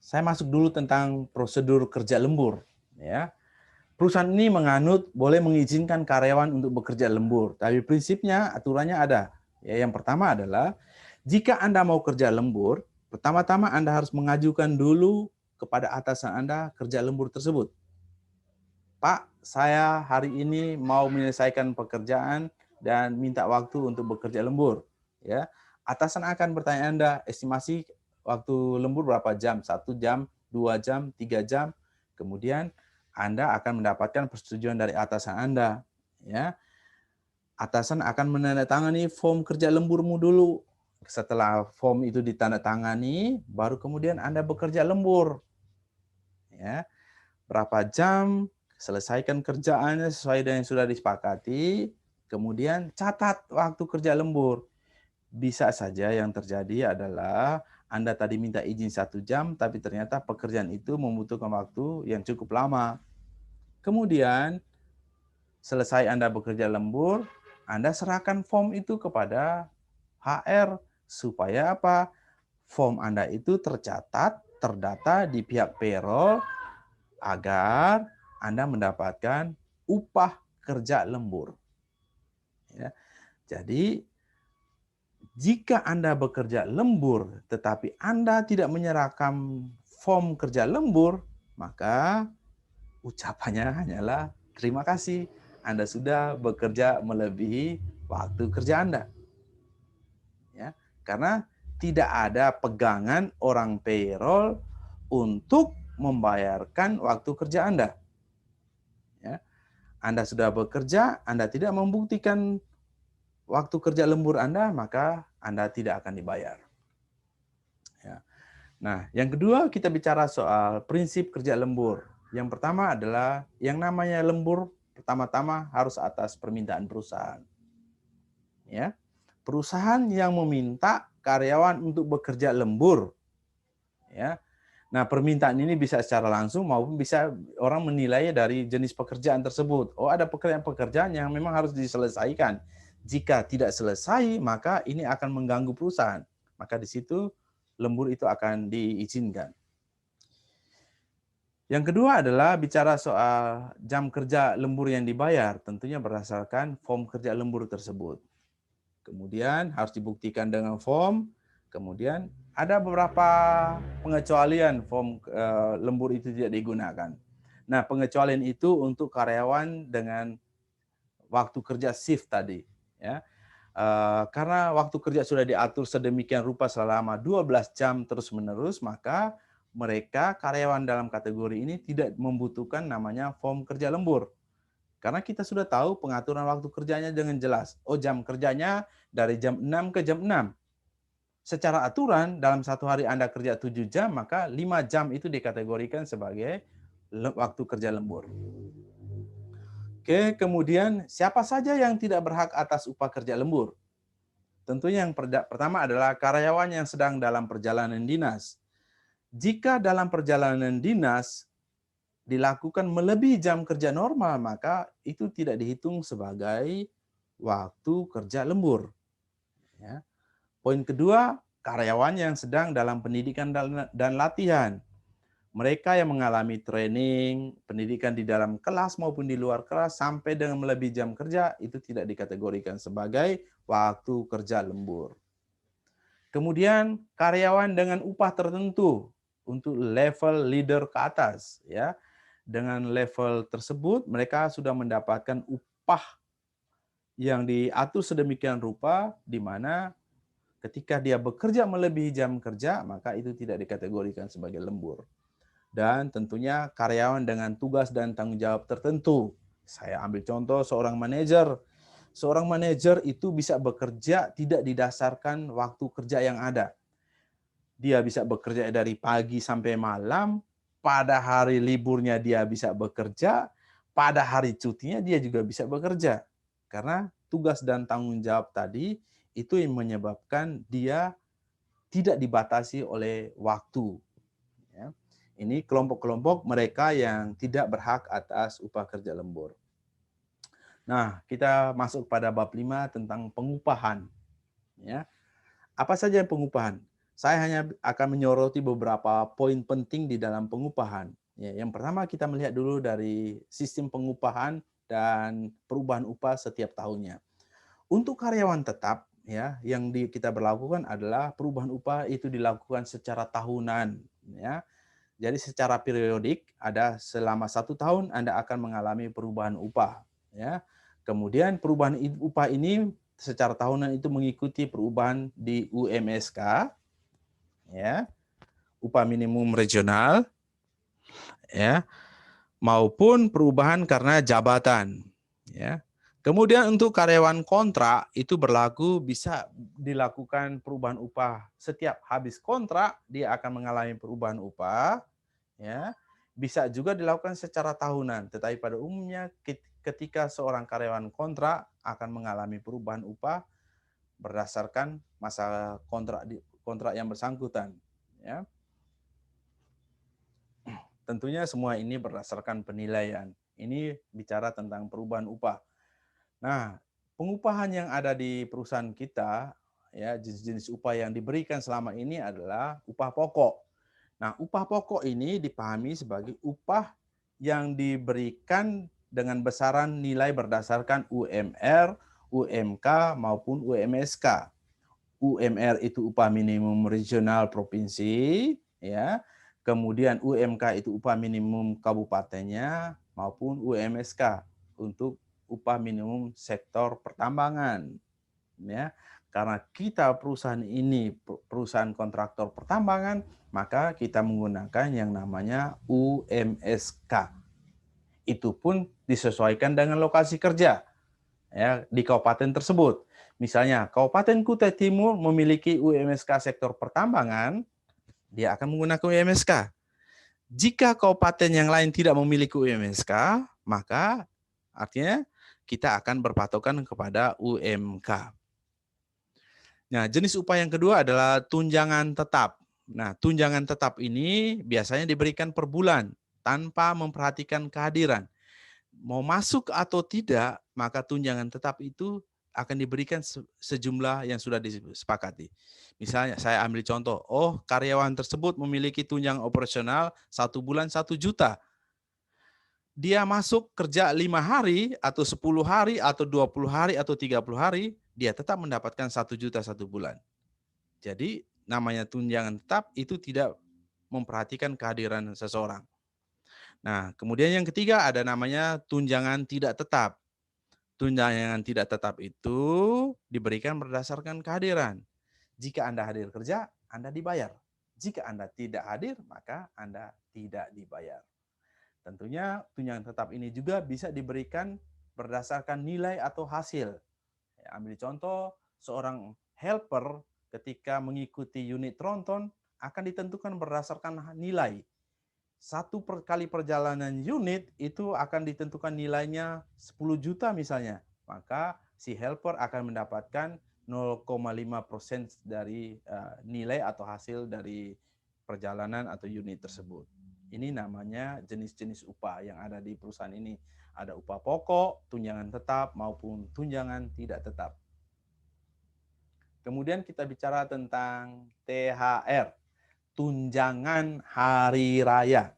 Saya masuk dulu tentang prosedur kerja lembur. Ya. Perusahaan ini menganut boleh mengizinkan karyawan untuk bekerja lembur, tapi prinsipnya aturannya ada. Ya, yang pertama adalah jika Anda mau kerja lembur, pertama-tama Anda harus mengajukan dulu kepada atasan Anda kerja lembur tersebut. Pak, saya hari ini mau menyelesaikan pekerjaan dan minta waktu untuk bekerja lembur. Ya, atasan akan bertanya Anda, estimasi waktu lembur berapa jam? 1 jam, 2 jam, 3 jam. Kemudian Anda akan mendapatkan persetujuan dari atasan Anda. Ya, atasan akan menandatangani form kerja lemburmu dulu. Setelah form itu ditandatangani, baru kemudian Anda bekerja lembur. Ya, berapa jam, selesaikan kerjaannya sesuai dengan yang sudah disepakati, kemudian catat waktu kerja lembur. Bisa saja yang terjadi adalah Anda tadi minta izin 1 jam, tapi ternyata pekerjaan itu membutuhkan waktu yang cukup lama. Kemudian, selesai Anda bekerja lembur, Anda serahkan form itu kepada HR. Supaya apa? Form Anda itu tercatat, terdata di pihak payroll, agar Anda mendapatkan upah kerja lembur. Ya. Jadi, jika Anda bekerja lembur, tetapi Anda tidak menyerahkan form kerja lembur, maka ucapannya hanyalah terima kasih, Anda sudah bekerja melebihi waktu kerja Anda. Ya, karena tidak ada pegangan orang payroll untuk membayarkan waktu kerja Anda. Ya, Anda sudah bekerja, Anda tidak membuktikan waktu kerja lembur Anda, maka Anda tidak akan dibayar. Ya. Nah, yang kedua kita bicara soal prinsip kerja lembur. Yang pertama adalah yang namanya lembur pertama-tama harus atas permintaan perusahaan. Ya, perusahaan yang meminta karyawan untuk bekerja lembur. Ya, nah, permintaan ini bisa secara langsung maupun bisa orang menilai dari jenis pekerjaan tersebut. Oh, ada pekerjaan-pekerjaan yang memang harus diselesaikan. Jika tidak selesai, maka ini akan mengganggu perusahaan. Maka di situ lembur itu akan diizinkan. Yang kedua adalah bicara soal jam kerja lembur yang dibayar, tentunya berdasarkan form kerja lembur tersebut. Kemudian harus dibuktikan dengan form. Kemudian ada beberapa pengecualian form lembur itu tidak digunakan. Nah, pengecualian itu untuk karyawan dengan waktu kerja shift tadi. Ya. Karena waktu kerja sudah diatur sedemikian rupa selama 12 jam terus-menerus, maka mereka karyawan dalam kategori ini tidak membutuhkan namanya form kerja lembur. Karena kita sudah tahu pengaturan waktu kerjanya dengan jelas. Oh, jam kerjanya dari jam 6 ke jam 6. Secara aturan, dalam satu hari Anda kerja 7 jam, maka 5 jam itu dikategorikan sebagai waktu kerja lembur. Oke, kemudian siapa saja yang tidak berhak atas upah kerja lembur? Tentunya yang pertama adalah karyawan yang sedang dalam perjalanan dinas. Jika dalam perjalanan dinas dilakukan melebihi jam kerja normal, maka itu tidak dihitung sebagai waktu kerja lembur. Ya. Poin kedua, karyawan yang sedang dalam pendidikan dan latihan. Mereka yang mengalami training, pendidikan di dalam kelas maupun di luar kelas sampai dengan melebihi jam kerja, itu tidak dikategorikan sebagai waktu kerja lembur. Kemudian karyawan dengan upah tertentu untuk level leader ke atas, ya. Dengan level tersebut mereka sudah mendapatkan upah yang diatur sedemikian rupa di mana ketika dia bekerja melebihi jam kerja, maka itu tidak dikategorikan sebagai lembur. Dan tentunya karyawan dengan tugas dan tanggung jawab tertentu. Saya ambil contoh seorang manajer. Seorang manajer itu bisa bekerja tidak didasarkan waktu kerja yang ada. Dia bisa bekerja dari pagi sampai malam, pada hari liburnya dia bisa bekerja, pada hari cutinya dia juga bisa bekerja. Karena tugas dan tanggung jawab tadi itu yang menyebabkan dia tidak dibatasi oleh waktu. Ya. Ini kelompok-kelompok mereka yang tidak berhak atas upah kerja lembur. Nah, kita masuk pada bab 5 tentang pengupahan. Ya. Apa saja pengupahan? Saya hanya akan menyoroti beberapa poin penting di dalam pengupahan. Ya, yang pertama kita melihat dulu dari sistem pengupahan dan perubahan upah setiap tahunnya. Untuk karyawan tetap, ya, yang kita berlakukan adalah perubahan upah itu dilakukan secara tahunan. Ya. Jadi secara periodik ada selama 1 tahun Anda akan mengalami perubahan upah. Ya. Kemudian perubahan upah ini secara tahunan itu mengikuti perubahan di UMSK, ya, upah minimum regional, ya, maupun perubahan karena jabatan. Ya. Kemudian untuk karyawan kontrak itu berlaku bisa dilakukan perubahan upah setiap habis kontrak dia akan mengalami perubahan upah, ya. Bisa juga dilakukan secara tahunan, tetapi pada umumnya ketika seorang karyawan kontrak akan mengalami perubahan upah berdasarkan masa kontrak yang bersangkutan, ya. Tentunya semua ini berdasarkan penilaian. Ini bicara tentang perubahan upah. Nah, pengupahan yang ada di perusahaan kita, ya, jenis-jenis upah yang diberikan selama ini adalah upah pokok. Nah, upah pokok ini dipahami sebagai upah yang diberikan dengan besaran nilai berdasarkan UMR, UMK maupun UMSK. UMR itu upah minimum regional provinsi, ya. Kemudian UMK itu upah minimum kabupatennya maupun UMSK untuk upah minimum sektor pertambangan, ya. Karena kita perusahaan ini perusahaan kontraktor pertambangan, maka kita menggunakan yang namanya UMSK. Itu pun disesuaikan dengan lokasi kerja, ya, di kabupaten tersebut. Misalnya, Kabupaten Kutai Timur memiliki UMSK sektor pertambangan, dia akan menggunakan UMSK. Jika kabupaten yang lain tidak memiliki UMSK, maka artinya kita akan berpatokan kepada UMK. Nah, jenis upah yang kedua adalah tunjangan tetap. Nah, tunjangan tetap ini biasanya diberikan per bulan tanpa memperhatikan kehadiran. Mau masuk atau tidak, maka tunjangan tetap itu akan diberikan sejumlah yang sudah disepakati. Misalnya, saya ambil contoh, karyawan tersebut memiliki tunjangan operasional 1 bulan 1 juta. Dia masuk kerja 5 hari, atau 10 hari, atau 20 hari, atau 30 hari, dia tetap mendapatkan 1 juta 1 bulan. Jadi, namanya tunjangan tetap itu tidak memperhatikan kehadiran seseorang. Nah, kemudian yang ketiga ada namanya tunjangan tidak tetap. Tunjangan tidak tetap itu diberikan berdasarkan kehadiran. Jika Anda hadir kerja, Anda dibayar. Jika Anda tidak hadir, maka Anda tidak dibayar. Tentunya tunjangan tetap ini juga bisa diberikan berdasarkan nilai atau hasil. Ambil contoh, seorang helper ketika mengikuti unit tronton akan ditentukan berdasarkan nilai. Kali perjalanan unit itu akan ditentukan nilainya 10 juta misalnya. Maka si helper akan mendapatkan 0,5% dari nilai atau hasil dari perjalanan atau unit tersebut. Ini namanya jenis-jenis upah yang ada di perusahaan ini. Ada upah pokok, tunjangan tetap, maupun tunjangan tidak tetap. Kemudian kita bicara tentang THR, tunjangan hari raya.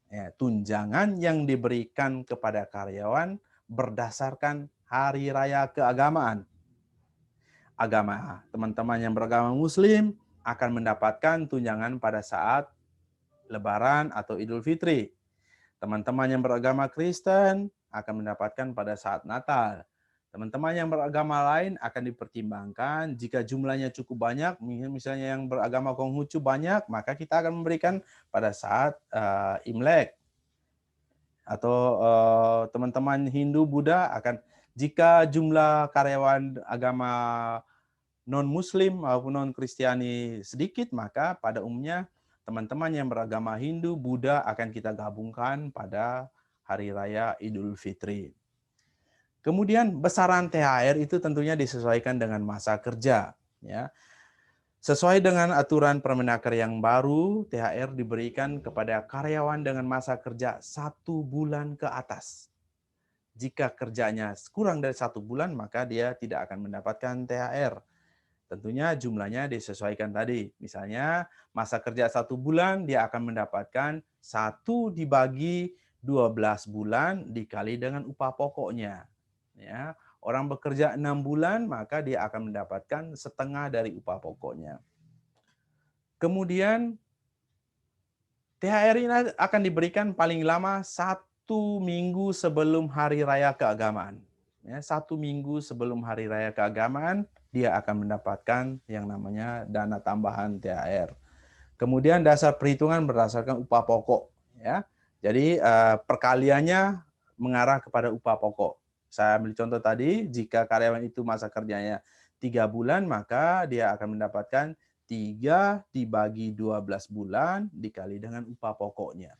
Ya, tunjangan yang diberikan kepada karyawan berdasarkan hari raya keagamaan. Teman-teman yang beragama Muslim akan mendapatkan tunjangan pada saat Lebaran atau Idul Fitri. Teman-teman yang beragama Kristen akan mendapatkan pada saat Natal. Teman-teman yang beragama lain akan dipertimbangkan jika jumlahnya cukup banyak, misalnya yang beragama Konghucu banyak, maka kita akan memberikan pada saat Imlek. Atau teman-teman Hindu, Buddha akan, jika jumlah karyawan agama non-Muslim maupun non-Kristiani sedikit, maka pada umumnya teman-teman yang beragama Hindu, Buddha akan kita gabungkan pada Hari Raya Idul Fitri. Kemudian besaran THR itu tentunya disesuaikan dengan masa kerja. Ya. Sesuai dengan aturan Permenaker yang baru, THR diberikan kepada karyawan dengan masa kerja 1 bulan ke atas. Jika kerjanya kurang dari 1 bulan, maka dia tidak akan mendapatkan THR. Tentunya jumlahnya disesuaikan tadi. Misalnya masa kerja 1 bulan, dia akan mendapatkan 1 dibagi 12 bulan dikali dengan upah pokoknya. Ya, orang bekerja 6 bulan, maka dia akan mendapatkan setengah dari upah pokoknya. Kemudian, THR ini akan diberikan paling lama 1 minggu sebelum Hari Raya Keagamaan. Ya, 1 minggu sebelum Hari Raya Keagamaan, dia akan mendapatkan yang namanya dana tambahan THR. Kemudian dasar perhitungan berdasarkan upah pokok. Ya, jadi perkaliannya mengarah kepada upah pokok. Saya ambil contoh tadi, jika karyawan itu masa kerjanya 3 bulan, maka dia akan mendapatkan 3 dibagi 12 bulan dikali dengan upah pokoknya.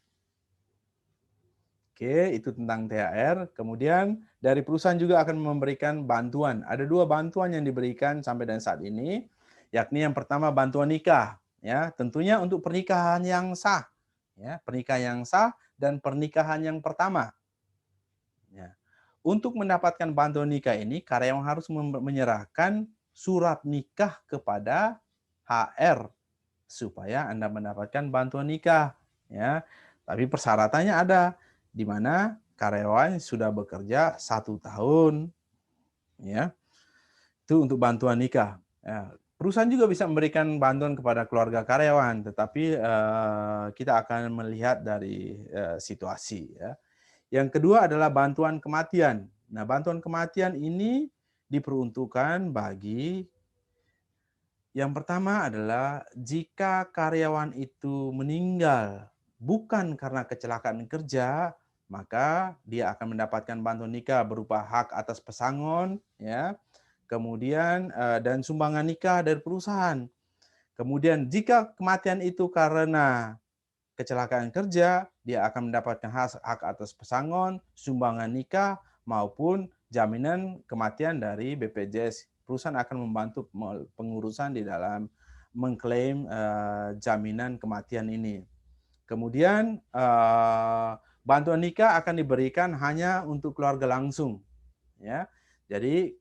Oke, itu tentang THR. Kemudian dari perusahaan juga akan memberikan bantuan. Ada 2 bantuan yang diberikan sampai dan saat ini, yakni yang pertama bantuan nikah. Ya, tentunya untuk pernikahan yang sah. Ya, pernikahan yang sah dan pernikahan yang pertama. Ya. Untuk mendapatkan bantuan nikah ini, karyawan harus menyerahkan surat nikah kepada HR supaya Anda mendapatkan bantuan nikah. Ya, tapi persyaratannya ada, di mana karyawan sudah bekerja 1 tahun. Ya, itu untuk bantuan nikah. Ya, perusahaan juga bisa memberikan bantuan kepada keluarga karyawan, tetapi kita akan melihat dari situasi. Ya. Yang kedua adalah bantuan kematian. Nah, bantuan kematian ini diperuntukkan bagi yang pertama adalah jika karyawan itu meninggal bukan karena kecelakaan kerja, maka dia akan mendapatkan bantuan nikah berupa hak atas pesangon, ya, kemudian dan sumbangan nikah dari perusahaan. Kemudian jika kematian itu karena kecelakaan kerja, dia akan mendapatkan hak atas pesangon, sumbangan nikah, maupun jaminan kematian dari BPJS. Perusahaan akan membantu pengurusan di dalam mengklaim jaminan kematian ini. Kemudian bantuan nikah akan diberikan hanya untuk keluarga langsung. Ya, jadi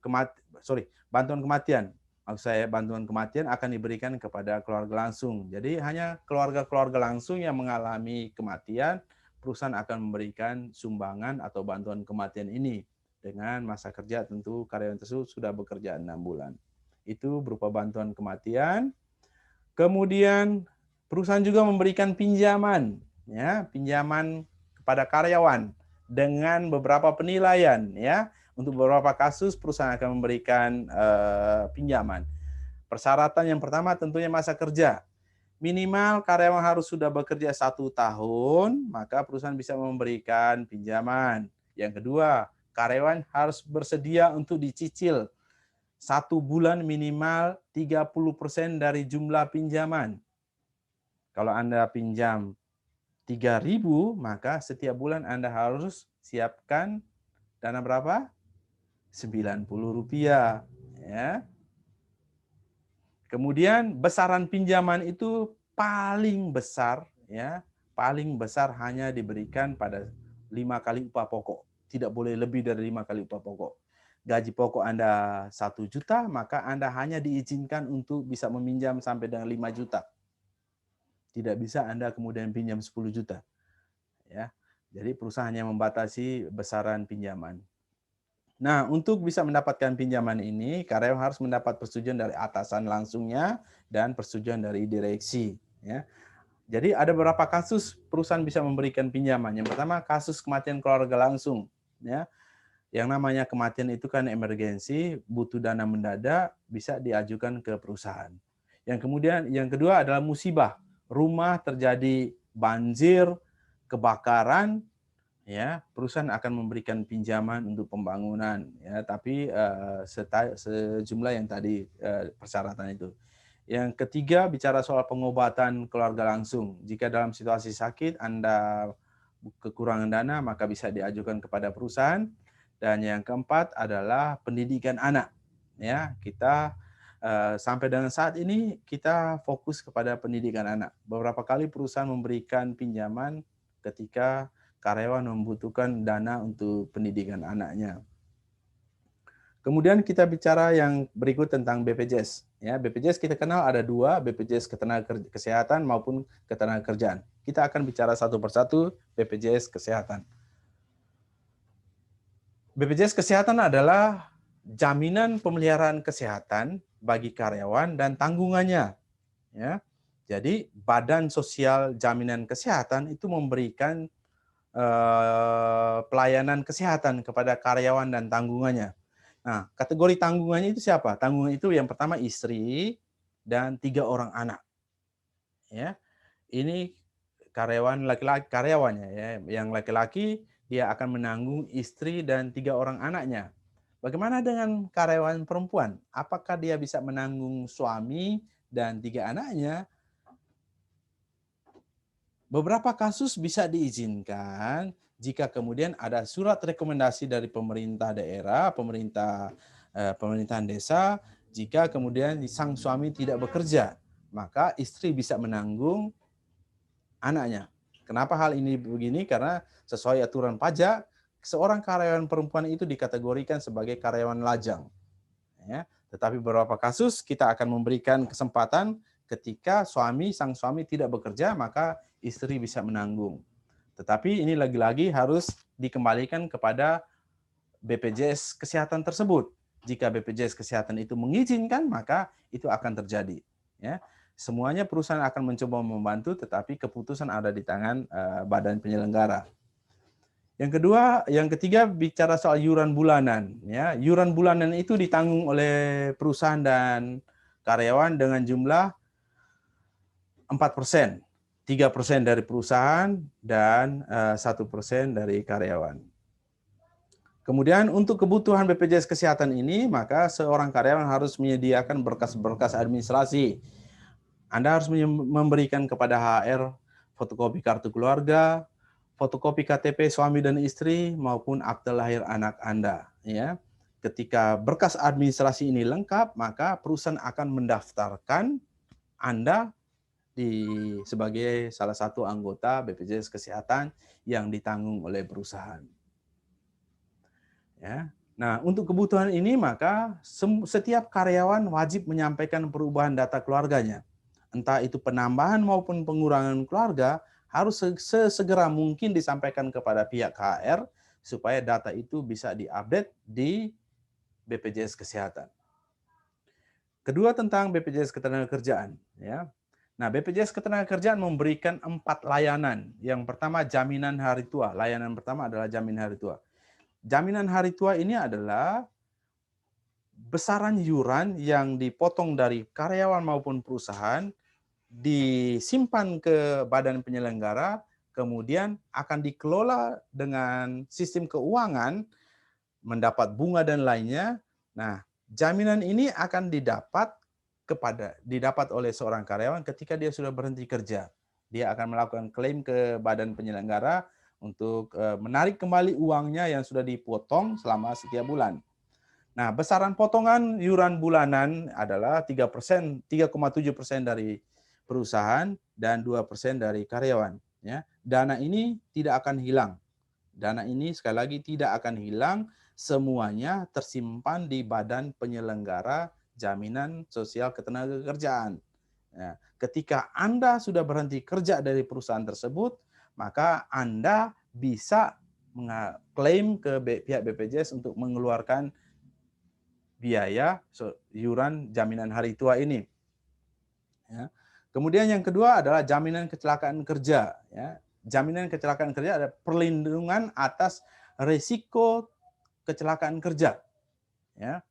bantuan kematian. Maksud saya bantuan kematian akan diberikan kepada keluarga langsung. Jadi hanya keluarga-keluarga langsung yang mengalami kematian, perusahaan akan memberikan sumbangan atau bantuan kematian ini dengan masa kerja tentu karyawan tersebut sudah bekerja 6 bulan. Itu berupa bantuan kematian. Kemudian perusahaan juga memberikan pinjaman, ya, pinjaman kepada karyawan dengan beberapa penilaian, ya. Untuk beberapa kasus perusahaan akan memberikan pinjaman. Persyaratan yang pertama tentunya masa kerja. Minimal karyawan harus sudah bekerja 1 tahun, maka perusahaan bisa memberikan pinjaman. Yang kedua, karyawan harus bersedia untuk dicicil 1 bulan minimal 30% dari jumlah pinjaman. Kalau Anda pinjam 3.000, maka setiap bulan Anda harus siapkan dana berapa? Rp90. Ya. Kemudian besaran pinjaman itu paling besar, ya, paling besar hanya diberikan pada 5 kali upah pokok. Tidak boleh lebih dari 5 kali upah pokok. Gaji pokok Anda 1 juta, maka Anda hanya diizinkan untuk bisa meminjam sampai dengan 5 juta. Tidak bisa Anda kemudian pinjam 10 juta. Ya. Jadi perusahaan hanya membatasi besaran pinjaman. Nah, untuk bisa mendapatkan pinjaman ini, karyawan harus mendapat persetujuan dari atasan langsungnya dan persetujuan dari direksi. Ya. Jadi ada beberapa kasus perusahaan bisa memberikan pinjaman. Yang pertama, kasus kematian keluarga langsung. Ya. Yang namanya kematian itu kan emergensi, butuh dana mendadak, bisa diajukan ke perusahaan. Yang kedua adalah musibah. Rumah terjadi banjir, kebakaran, ya, perusahaan akan memberikan pinjaman untuk pembangunan, ya, tapi sejumlah yang tadi persyaratan itu. Yang ketiga bicara soal pengobatan keluarga langsung. Jika dalam situasi sakit Anda kekurangan dana, maka bisa diajukan kepada perusahaan. Dan yang keempat adalah pendidikan anak. Ya, kita sampai dengan saat ini kita fokus kepada pendidikan anak. Beberapa kali perusahaan memberikan pinjaman ketika karyawan membutuhkan dana untuk pendidikan anaknya. Kemudian kita bicara yang berikut tentang BPJS. Ya, BPJS kita kenal ada 2, BPJS Kesehatan maupun Ketenagakerjaan. Kita akan bicara satu persatu BPJS Kesehatan. BPJS Kesehatan adalah jaminan pemeliharaan kesehatan bagi karyawan dan tanggungannya. Ya. Jadi Badan Sosial Jaminan Kesehatan itu memberikan pelayanan kesehatan kepada karyawan dan tanggungannya. Nah, kategori tanggungannya itu siapa? Tanggungan itu yang pertama istri dan 3 orang anak. Ya, ini karyawan laki-laki, karyawannya ya, yang laki-laki dia akan menanggung istri dan 3 orang anaknya. Bagaimana dengan karyawan perempuan? Apakah dia bisa menanggung suami dan 3 anaknya? Beberapa kasus bisa diizinkan jika kemudian ada surat rekomendasi dari pemerintah daerah, pemerintahan desa, jika kemudian sang suami tidak bekerja, maka istri bisa menanggung anaknya. Kenapa hal ini begini? Karena sesuai aturan pajak, seorang karyawan perempuan itu dikategorikan sebagai karyawan lajang. Ya, tetapi beberapa kasus kita akan memberikan kesempatan ketika sang suami tidak bekerja, maka istri bisa menanggung. Tetapi ini lagi-lagi harus dikembalikan kepada BPJS Kesehatan tersebut. Jika BPJS Kesehatan itu mengizinkan, maka itu akan terjadi. Ya, semuanya perusahaan akan mencoba membantu, tetapi keputusan ada di tangan badan penyelenggara. Yang ketiga bicara soal iuran bulanan. Ya, iuran bulanan itu ditanggung oleh perusahaan dan karyawan dengan jumlah 4%. 3% dari perusahaan dan 1% dari karyawan. Kemudian untuk kebutuhan BPJS Kesehatan ini, maka seorang karyawan harus menyediakan berkas-berkas administrasi. Anda harus memberikan kepada HR fotokopi kartu keluarga, fotokopi KTP suami dan istri maupun akte lahir anak Anda, ya. Ketika berkas administrasi ini lengkap, maka perusahaan akan mendaftarkan Anda sebagai salah satu anggota BPJS Kesehatan yang ditanggung oleh perusahaan. Ya. Nah, untuk kebutuhan ini maka setiap karyawan wajib menyampaikan perubahan data keluarganya. Entah itu penambahan maupun pengurangan keluarga, harus sesegera mungkin disampaikan kepada pihak HR supaya data itu bisa diupdate di BPJS Kesehatan. Kedua tentang BPJS Ketenagakerjaan. Ya. Nah, BPJS Ketenagakerjaan memberikan 4 layanan. Yang pertama jaminan hari tua. Layanan pertama adalah jaminan hari tua. Jaminan hari tua ini adalah besaran iuran yang dipotong dari karyawan maupun perusahaan disimpan ke badan penyelenggara, kemudian akan dikelola dengan sistem keuangan, mendapat bunga dan lainnya. Nah, jaminan ini akan didapat oleh seorang karyawan ketika dia sudah berhenti kerja. Dia akan melakukan klaim ke badan penyelenggara untuk menarik kembali uangnya yang sudah dipotong selama setiap bulan. Nah, besaran potongan iuran bulanan adalah 3%, 3,7% dari perusahaan dan 2% dari karyawan. Ya, dana ini tidak akan hilang. Dana ini sekali lagi tidak akan hilang, semuanya tersimpan di Badan Penyelenggara Jaminan Sosial Ketenagakerjaan. Ya, ketika Anda sudah berhenti kerja dari perusahaan tersebut, maka Anda bisa mengklaim ke pihak BPJS untuk mengeluarkan biaya iuran jaminan hari tua ini. Ya. Kemudian yang kedua adalah jaminan kecelakaan kerja. Ya. Jaminan kecelakaan kerja adalah perlindungan atas risiko kecelakaan kerja. Ya.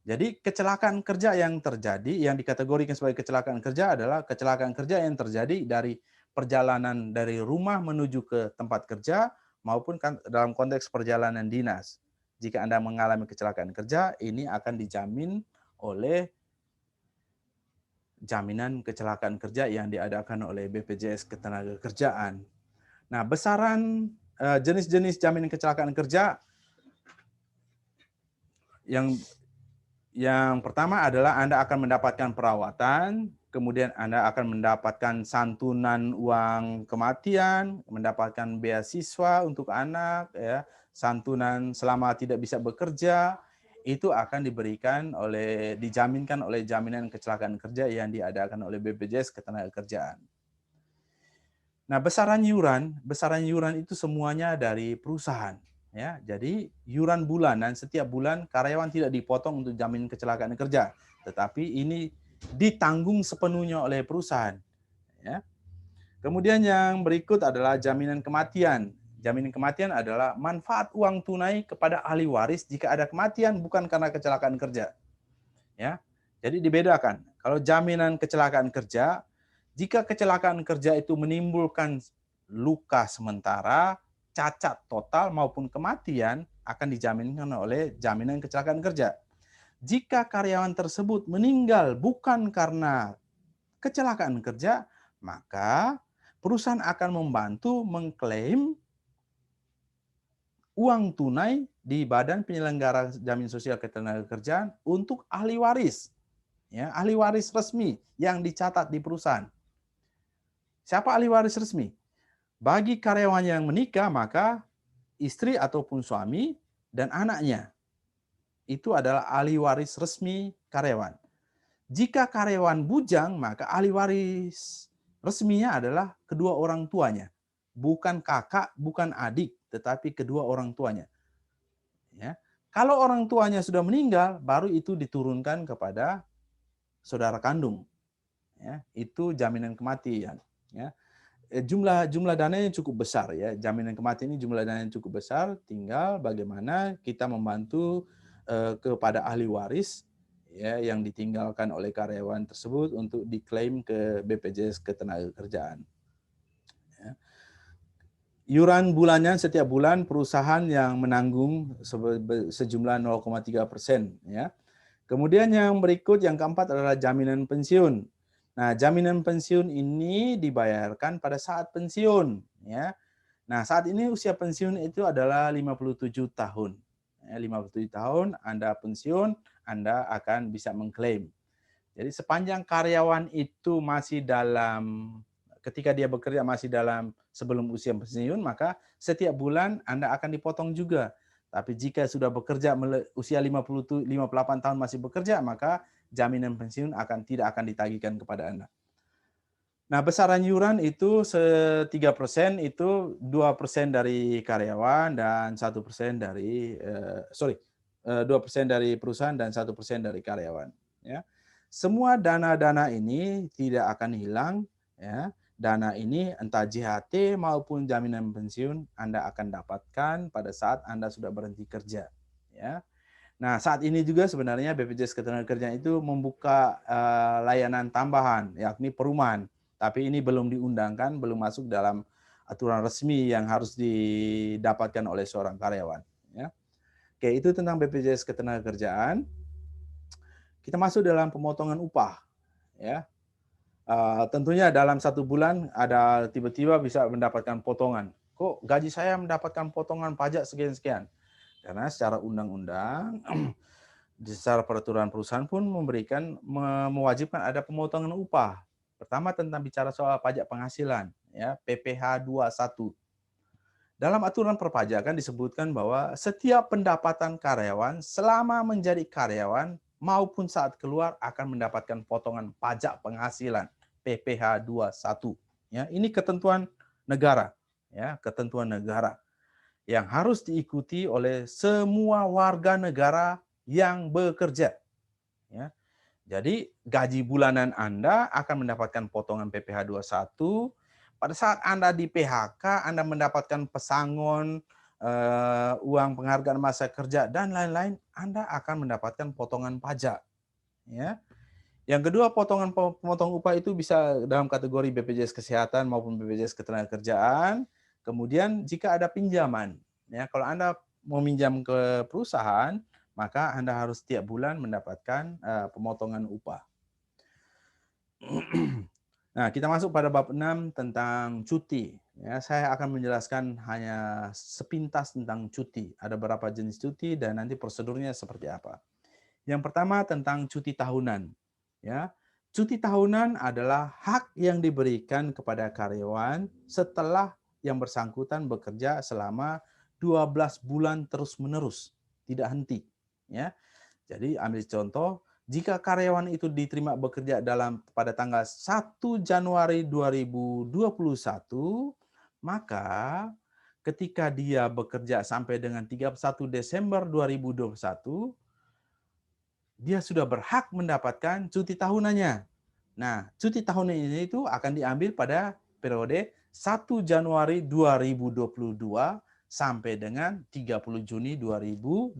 Jadi kecelakaan kerja yang terjadi, yang dikategorikan sebagai kecelakaan kerja adalah kecelakaan kerja yang terjadi dari perjalanan dari rumah menuju ke tempat kerja maupun dalam konteks perjalanan dinas. Jika Anda mengalami kecelakaan kerja, ini akan dijamin oleh jaminan kecelakaan kerja yang diadakan oleh BPJS Ketenagakerjaan. Nah, besaran jenis-jenis jaminan kecelakaan kerja yang pertama adalah Anda akan mendapatkan perawatan, kemudian Anda akan mendapatkan santunan uang kematian, mendapatkan beasiswa untuk anak, ya, santunan selama tidak bisa bekerja, itu akan dijaminkan oleh jaminan kecelakaan kerja yang diadakan oleh BPJS Ketenagakerjaan. Nah, besaran iuran itu semuanya dari perusahaan. Ya, jadi iuran bulanan setiap bulan karyawan tidak dipotong untuk jaminan kecelakaan kerja, tetapi ini ditanggung sepenuhnya oleh perusahaan. Ya. Kemudian yang berikut adalah jaminan kematian. Jaminan kematian adalah manfaat uang tunai kepada ahli waris jika ada kematian bukan karena kecelakaan kerja. Ya. Jadi dibedakan. Kalau jaminan kecelakaan kerja, jika kecelakaan kerja itu menimbulkan luka sementara, cacat total maupun kematian akan dijaminkan oleh jaminan kecelakaan kerja. Jika karyawan tersebut meninggal bukan karena kecelakaan kerja, maka perusahaan akan membantu mengklaim uang tunai di Badan Penyelenggara Jaminan Sosial Ketenagakerjaan untuk ahli waris. Ya, ahli waris resmi yang dicatat di perusahaan. Siapa ahli waris resmi? Bagi karyawan yang menikah, maka istri ataupun suami dan anaknya. Itu adalah ahli waris resmi karyawan. Jika karyawan bujang, maka ahli waris resminya adalah kedua orang tuanya. Bukan kakak, bukan adik, tetapi kedua orang tuanya. Ya. Kalau orang tuanya sudah meninggal, baru itu diturunkan kepada saudara kandung. Ya, itu jaminan kematian. Ya. Jumlah dananya cukup besar ya. Jaminan kematian ini jumlah dananya cukup besar. Tinggal bagaimana kita membantu kepada ahli waris ya yang ditinggalkan oleh karyawan tersebut untuk diklaim ke BPJS Ketenagakerjaan. Ya. Iuran bulannya setiap bulan perusahaan yang menanggung sejumlah 0,3%. Ya. Kemudian yang berikut, yang keempat adalah jaminan pensiun. Nah, jaminan pensiun ini dibayarkan pada saat pensiun. Ya. Nah, saat ini usia pensiun itu adalah 57 tahun. 57 tahun Anda pensiun, Anda akan bisa mengklaim. Jadi sepanjang karyawan itu masih ketika dia bekerja masih dalam sebelum usia pensiun, maka setiap bulan Anda akan dipotong juga. Tapi jika sudah bekerja usia 58 tahun masih bekerja, maka jaminan pensiun tidak akan ditagihkan kepada Anda. Nah, besaran iuran itu 3% itu 2% dari karyawan dan 1% dari 2% dari perusahaan dan 1% dari karyawan. Ya. Semua dana-dana ini tidak akan hilang. Ya. Dana ini entah JHT maupun jaminan pensiun Anda akan dapatkan pada saat Anda sudah berhenti kerja. Ya. Nah, saat ini juga sebenarnya BPJS Ketenagakerjaan itu membuka layanan tambahan, yakni perumahan. Tapi ini belum diundangkan, belum masuk dalam aturan resmi yang harus didapatkan oleh seorang karyawan. Ya. Oke, itu tentang BPJS Ketenagakerjaan. Kita masuk dalam pemotongan upah. Ya. Tentunya dalam 1 bulan ada tiba-tiba bisa mendapatkan potongan. Kok gaji saya mendapatkan potongan pajak sekian-sekian? Karena secara undang-undang secara peraturan perusahaan pun mewajibkan ada pemotongan upah. Pertama tentang bicara soal pajak penghasilan, ya, PPh 21. Dalam aturan perpajakan disebutkan bahwa setiap pendapatan karyawan selama menjadi karyawan maupun saat keluar akan mendapatkan potongan pajak penghasilan PPh 21. Ya, ini ketentuan negara, ya, ketentuan negara yang harus diikuti oleh semua warga negara yang bekerja. Ya. Jadi gaji bulanan Anda akan mendapatkan potongan PPh 21. Pada saat Anda di PHK, Anda mendapatkan pesangon, uang penghargaan masa kerja, dan lain-lain, Anda akan mendapatkan potongan pajak. Ya. Yang kedua, pemotong upah itu bisa dalam kategori BPJS Kesehatan maupun BPJS Ketenagakerjaan. Kemudian jika ada pinjaman, ya, kalau Anda mau minjam ke perusahaan, maka Anda harus setiap bulan mendapatkan pemotongan upah. Nah, kita masuk pada bab 6 tentang cuti. Ya, saya akan menjelaskan hanya sepintas tentang cuti. Ada beberapa jenis cuti dan nanti prosedurnya seperti apa. Yang pertama tentang cuti tahunan. Ya, cuti tahunan adalah hak yang diberikan kepada karyawan setelah yang bersangkutan bekerja selama 12 bulan terus-menerus, tidak henti. Ya. Jadi ambil contoh, jika karyawan itu diterima bekerja pada tanggal 1 Januari 2021, maka ketika dia bekerja sampai dengan 31 Desember 2021, dia sudah berhak mendapatkan cuti tahunannya. Nah, cuti tahunan ini itu akan diambil pada periode 1 Januari 2022 sampai dengan 30 Juni 2022.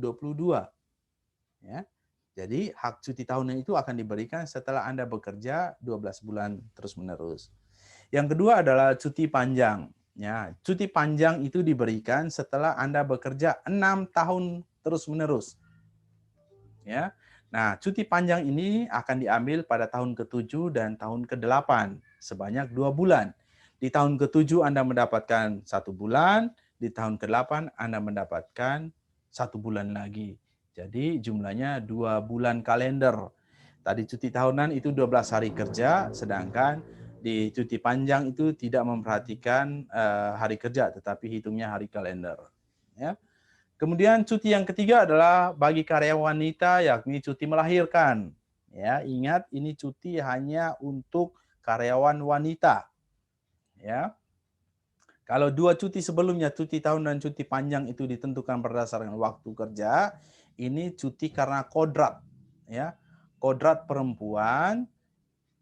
Ya. Jadi hak cuti tahunan itu akan diberikan setelah Anda bekerja 12 bulan terus-menerus. Yang kedua adalah cuti panjang. Ya, cuti panjang itu diberikan setelah Anda bekerja 6 tahun terus-menerus. Ya. Nah, cuti panjang ini akan diambil pada tahun ke-7 dan tahun ke-8 sebanyak 2 bulan. Di tahun ke-7 Anda mendapatkan 1 bulan, di tahun ke-8 Anda mendapatkan 1 bulan lagi. Jadi jumlahnya 2 bulan kalender. Tadi cuti tahunan itu 12 hari kerja, sedangkan di cuti panjang itu tidak memperhatikan hari kerja, tetapi hitungnya hari kalender. Ya. Kemudian cuti yang ketiga adalah bagi karyawan wanita, yakni cuti melahirkan. Ya, ingat ini cuti hanya untuk karyawan wanita. Ya. Kalau 2 cuti sebelumnya, cuti tahun dan cuti panjang itu ditentukan berdasarkan waktu kerja, ini cuti karena kodrat. Ya. Kodrat perempuan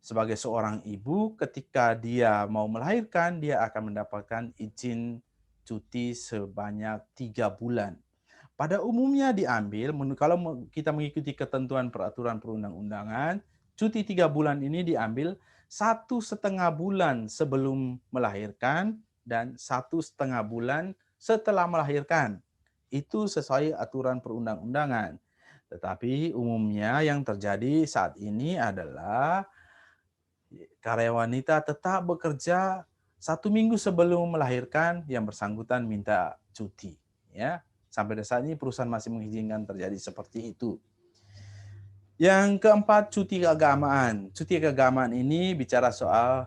sebagai seorang ibu ketika dia mau melahirkan, dia akan mendapatkan izin cuti sebanyak 3 bulan. Pada umumnya diambil, kalau kita mengikuti ketentuan peraturan perundang-undangan, cuti 3 bulan ini diambil 1,5 bulan sebelum melahirkan dan 1,5 bulan setelah melahirkan. Itu sesuai aturan perundang-undangan. Tetapi umumnya yang terjadi saat ini adalah karyawan wanita tetap bekerja 1 minggu sebelum melahirkan, yang bersangkutan minta cuti. Ya. Sampai saat ini perusahaan masih mengizinkan terjadi seperti itu. Yang keempat, cuti keagamaan. Cuti keagamaan ini bicara soal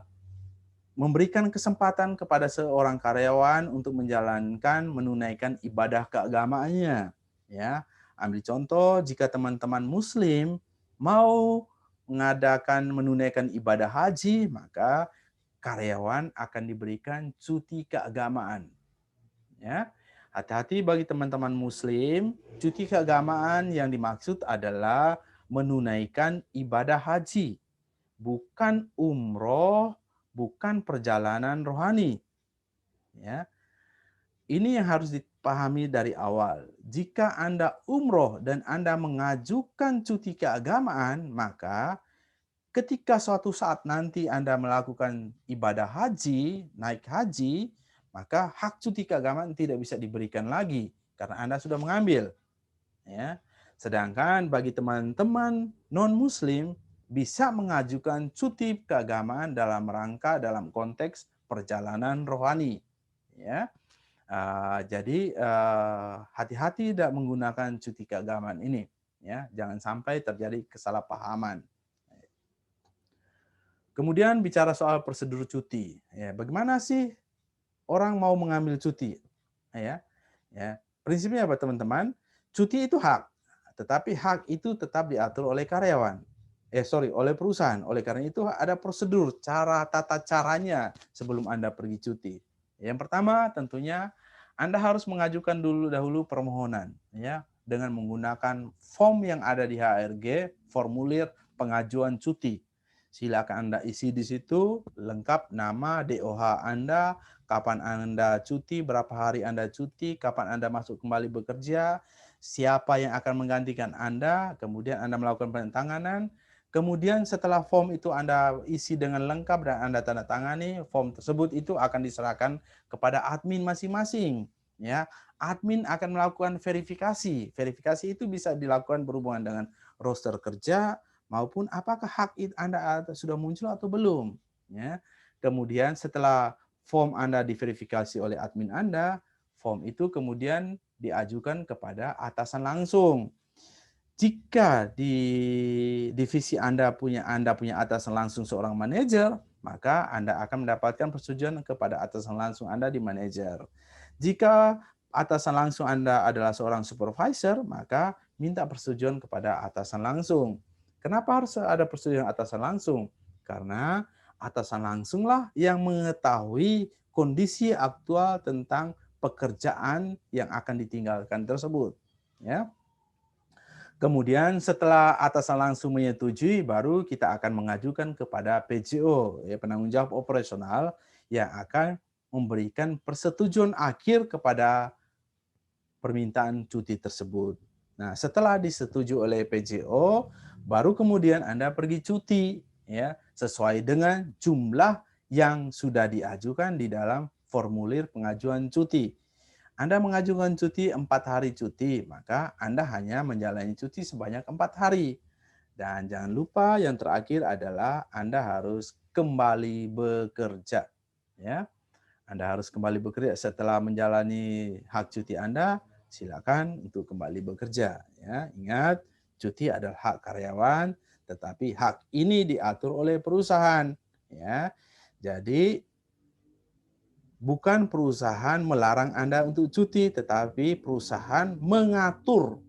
memberikan kesempatan kepada seorang karyawan untuk menunaikan ibadah keagamaannya. Ya, ambil contoh, jika teman-teman Muslim mau menunaikan ibadah haji, maka karyawan akan diberikan cuti keagamaan. Ya, hati-hati bagi teman-teman Muslim, cuti keagamaan yang dimaksud adalah menunaikan ibadah haji, bukan umroh, bukan perjalanan rohani. Ya, ini yang harus dipahami dari awal. Jika Anda umroh dan Anda mengajukan cuti keagamaan, maka ketika suatu saat nanti Anda melakukan ibadah haji, naik haji, maka hak cuti keagamaan tidak bisa diberikan lagi karena Anda sudah mengambil. Ya. Sedangkan bagi teman-teman non-muslim bisa mengajukan cuti keagamaan dalam konteks perjalanan rohani. Ya. Jadi hati-hati tidak menggunakan cuti keagamaan ini. Ya, jangan sampai terjadi kesalahpahaman. Kemudian bicara soal prosedur cuti. Ya, bagaimana sih orang mau mengambil cuti? Prinsipnya apa teman-teman? Cuti itu hak, tetapi hak itu tetap diatur oleh karyawan. Oleh perusahaan. Oleh karena itu ada prosedur, tata caranya sebelum Anda pergi cuti. Yang pertama tentunya Anda harus mengajukan dahulu permohonan, ya, dengan menggunakan form yang ada di HRG, formulir pengajuan cuti. Silakan Anda isi di situ lengkap nama, DOH Anda, kapan Anda cuti, berapa hari Anda cuti, kapan Anda masuk kembali bekerja, siapa yang akan menggantikan Anda, kemudian Anda melakukan penandatanganan, kemudian setelah form itu Anda isi dengan lengkap dan Anda tanda tangani, form tersebut itu akan diserahkan kepada admin masing-masing. Ya, admin akan melakukan verifikasi. Verifikasi itu bisa dilakukan berhubungan dengan roster kerja, maupun apakah hak Anda sudah muncul atau belum. Ya. Kemudian setelah form Anda diverifikasi oleh admin Anda, form itu kemudian diajukan kepada atasan langsung. Jika di divisi Anda punya atasan langsung seorang manajer, maka Anda akan mendapatkan persetujuan kepada atasan langsung Anda di manajer. Jika atasan langsung Anda adalah seorang supervisor, maka minta persetujuan kepada atasan langsung. Kenapa harus ada persetujuan atasan langsung? Karena atasan langsunglah yang mengetahui kondisi aktual tentang pekerjaan yang akan ditinggalkan tersebut. Ya. Kemudian setelah atasan langsung menyetujui, baru kita akan mengajukan kepada PJO, ya, penanggung jawab operasional, yang akan memberikan persetujuan akhir kepada permintaan cuti tersebut. Nah, setelah disetujui oleh PJO, baru kemudian Anda pergi cuti, ya, sesuai dengan jumlah yang sudah diajukan di dalam formulir pengajuan cuti. Anda mengajukan cuti 4 hari cuti, maka Anda hanya menjalani cuti sebanyak 4 hari. Dan jangan lupa yang terakhir adalah Anda harus kembali bekerja. Ya, Anda harus kembali bekerja setelah menjalani hak cuti Anda, silakan untuk kembali bekerja. Ya, ingat, cuti adalah hak karyawan, tetapi hak ini diatur oleh perusahaan. Ya, jadi bukan perusahaan melarang Anda untuk cuti, tetapi perusahaan mengatur.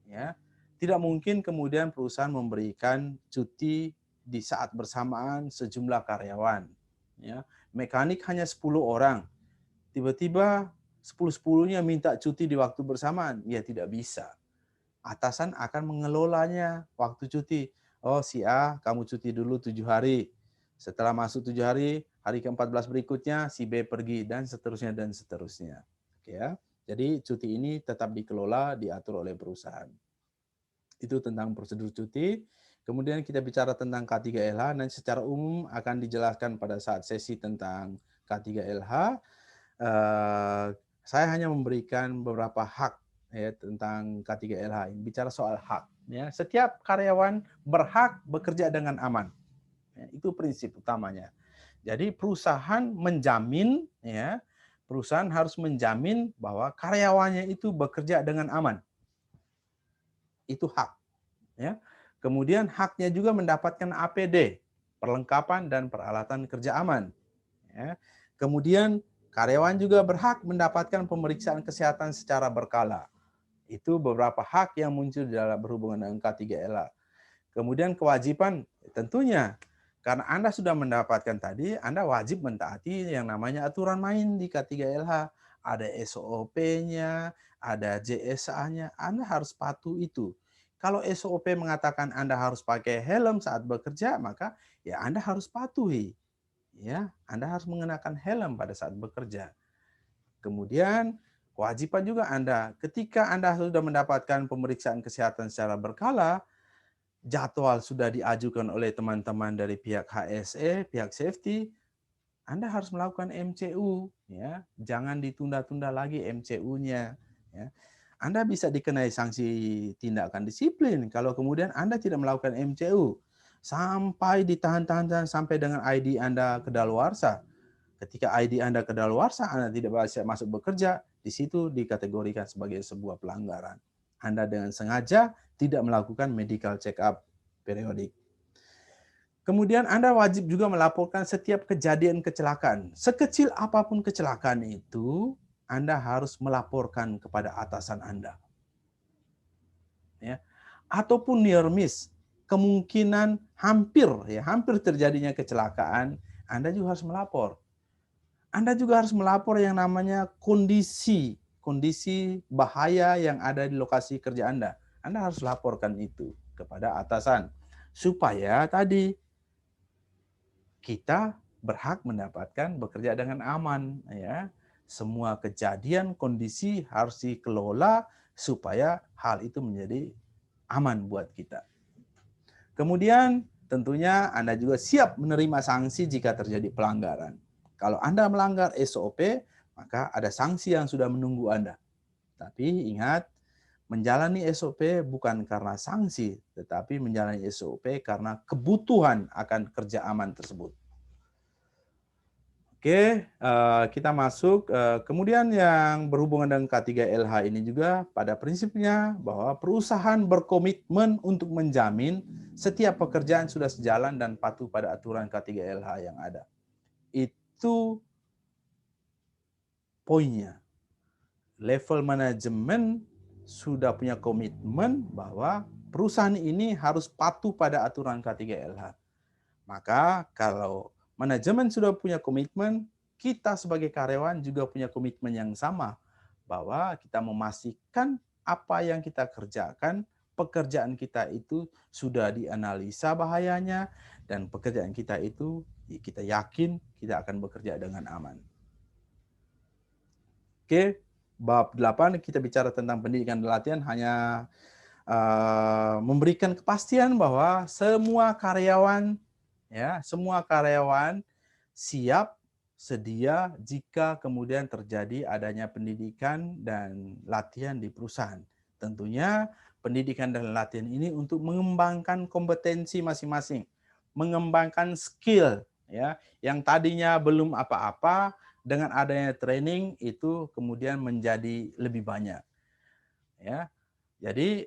Ya, tidak mungkin kemudian perusahaan memberikan cuti di saat bersamaan sejumlah karyawan. Ya, mekanik hanya 10 orang, tiba-tiba 10-10-nya minta cuti di waktu bersamaan, ya tidak bisa. Atasan akan mengelolanya waktu cuti. Oh, si A, kamu cuti dulu 7 hari. Setelah masuk 7 hari, hari ke-14 berikutnya si B pergi, dan seterusnya dan seterusnya. Oke, ya. Jadi cuti ini tetap dikelola, diatur oleh perusahaan. Itu tentang prosedur cuti. Kemudian kita bicara tentang K3LH, dan secara umum akan dijelaskan pada saat sesi tentang K3LH. Saya hanya memberikan beberapa hak, ya, tentang K3LH. Bicara soal hak, ya, setiap karyawan berhak bekerja dengan aman. Ya, itu prinsip utamanya. Jadi perusahaan menjamin, ya, perusahaan harus menjamin bahwa karyawannya itu bekerja dengan aman. Itu hak. Ya. Kemudian haknya juga mendapatkan APD, perlengkapan dan peralatan kerja aman. Ya. Kemudian karyawan juga berhak mendapatkan pemeriksaan kesehatan secara berkala. Itu beberapa hak yang muncul dalam berhubungan dengan K3LH. Kemudian kewajiban, tentunya karena Anda sudah mendapatkan tadi, Anda wajib mentaati yang namanya aturan main di K3LH. Ada SOP-nya, ada JSA-nya, Anda harus patuh itu. Kalau SOP mengatakan Anda harus pakai helm saat bekerja, maka ya Anda harus patuhi. Ya, Anda harus mengenakan helm pada saat bekerja. Kemudian kewajiban juga Anda, ketika Anda sudah mendapatkan pemeriksaan kesehatan secara berkala, jadwal sudah diajukan oleh teman-teman dari pihak HSE, pihak safety, Anda harus melakukan MCU, ya. Jangan ditunda-tunda lagi MCU-nya, ya. Anda bisa dikenai sanksi tindakan disiplin kalau kemudian Anda tidak melakukan MCU, sampai ditahan-tahan sampai dengan ID Anda kedaluarsa. Ketika ID Anda kedaluarsa, Anda tidak bisa masuk bekerja, di situ dikategorikan sebagai sebuah pelanggaran. Anda dengan sengaja tidak melakukan medical check-up periodik. Kemudian Anda wajib juga melaporkan setiap kejadian kecelakaan. Sekecil apapun kecelakaan itu, Anda harus melaporkan kepada atasan Anda. Ya. Ataupun near miss, kemungkinan hampir terjadinya kecelakaan, Anda juga harus melapor. Anda juga harus melapor yang namanya kondisi bahaya yang ada di lokasi kerja Anda. Anda harus laporkan itu kepada atasan supaya tadi kita berhak mendapatkan bekerja dengan aman, ya. Semua kejadian kondisi harus dikelola supaya hal itu menjadi aman buat kita. Kemudian tentunya Anda juga siap menerima sanksi jika terjadi pelanggaran. Kalau Anda melanggar SOP, maka ada sanksi yang sudah menunggu Anda. Tapi ingat, menjalani SOP bukan karena sanksi, tetapi menjalani SOP karena kebutuhan akan kerja aman tersebut. Oke, kita masuk. Kemudian yang berhubungan dengan K3LH ini juga pada prinsipnya bahwa perusahaan berkomitmen untuk menjamin setiap pekerjaan sudah sejalan dan patuh pada aturan K3LH yang ada. Itu poinnya. Level manajemen sudah punya komitmen bahwa perusahaan ini harus patuh pada aturan K3LH. Maka kalau manajemen sudah punya komitmen, kita sebagai karyawan juga punya komitmen yang sama bahwa kita memastikan apa yang kita kerjakan pekerjaan kita itu sudah dianalisa bahayanya, dan pekerjaan kita itu kita yakin kita akan bekerja dengan aman. Oke, bab 8 kita bicara tentang pendidikan dan latihan, hanya memberikan kepastian bahwa semua karyawan siap sedia jika kemudian terjadi adanya pendidikan dan latihan di perusahaan. Tentunya pendidikan dan latihan ini untuk mengembangkan kompetensi masing-masing, mengembangkan skill ya yang tadinya belum apa-apa, dengan adanya training itu kemudian menjadi lebih banyak. Ya. Jadi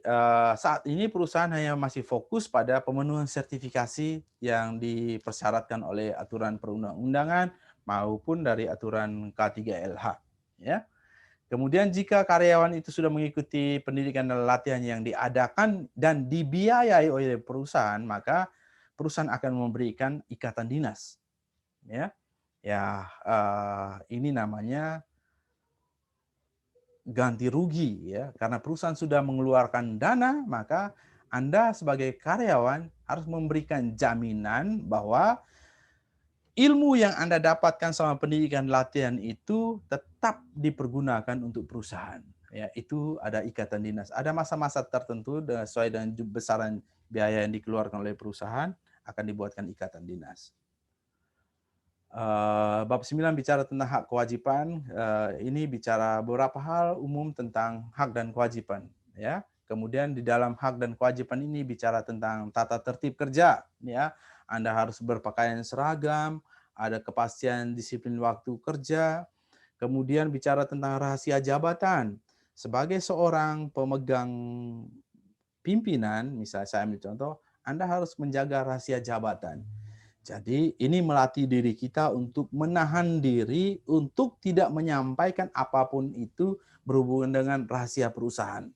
saat ini perusahaan hanya masih fokus pada pemenuhan sertifikasi yang dipersyaratkan oleh aturan perundang-undangan maupun dari aturan K3LH. Ya. Kemudian jika karyawan itu sudah mengikuti pendidikan dan latihan yang diadakan dan dibiayai oleh perusahaan, maka perusahaan akan memberikan ikatan dinas. Ya, ini namanya ganti rugi ya, karena perusahaan sudah mengeluarkan dana, maka Anda sebagai karyawan harus memberikan jaminan bahwa ilmu yang Anda dapatkan selama pendidikan latihan itu tetap dipergunakan untuk perusahaan. Ya, itu ada ikatan dinas. Ada masa-masa tertentu sesuai dengan besaran biaya yang dikeluarkan oleh perusahaan akan dibuatkan ikatan dinas. Bab 9 bicara tentang hak kewajiban. Ini bicara beberapa hal umum tentang hak dan kewajiban. Ya. Kemudian di dalam hak dan kewajiban ini bicara tentang tata tertib kerja. Ya. Anda harus berpakaian seragam, ada kepastian disiplin waktu kerja. Kemudian bicara tentang rahasia jabatan. Sebagai seorang pemegang pimpinan, misalnya saya ambil contoh, Anda harus menjaga rahasia jabatan. Jadi ini melatih diri kita untuk menahan diri untuk tidak menyampaikan apapun itu berhubungan dengan rahasia perusahaan.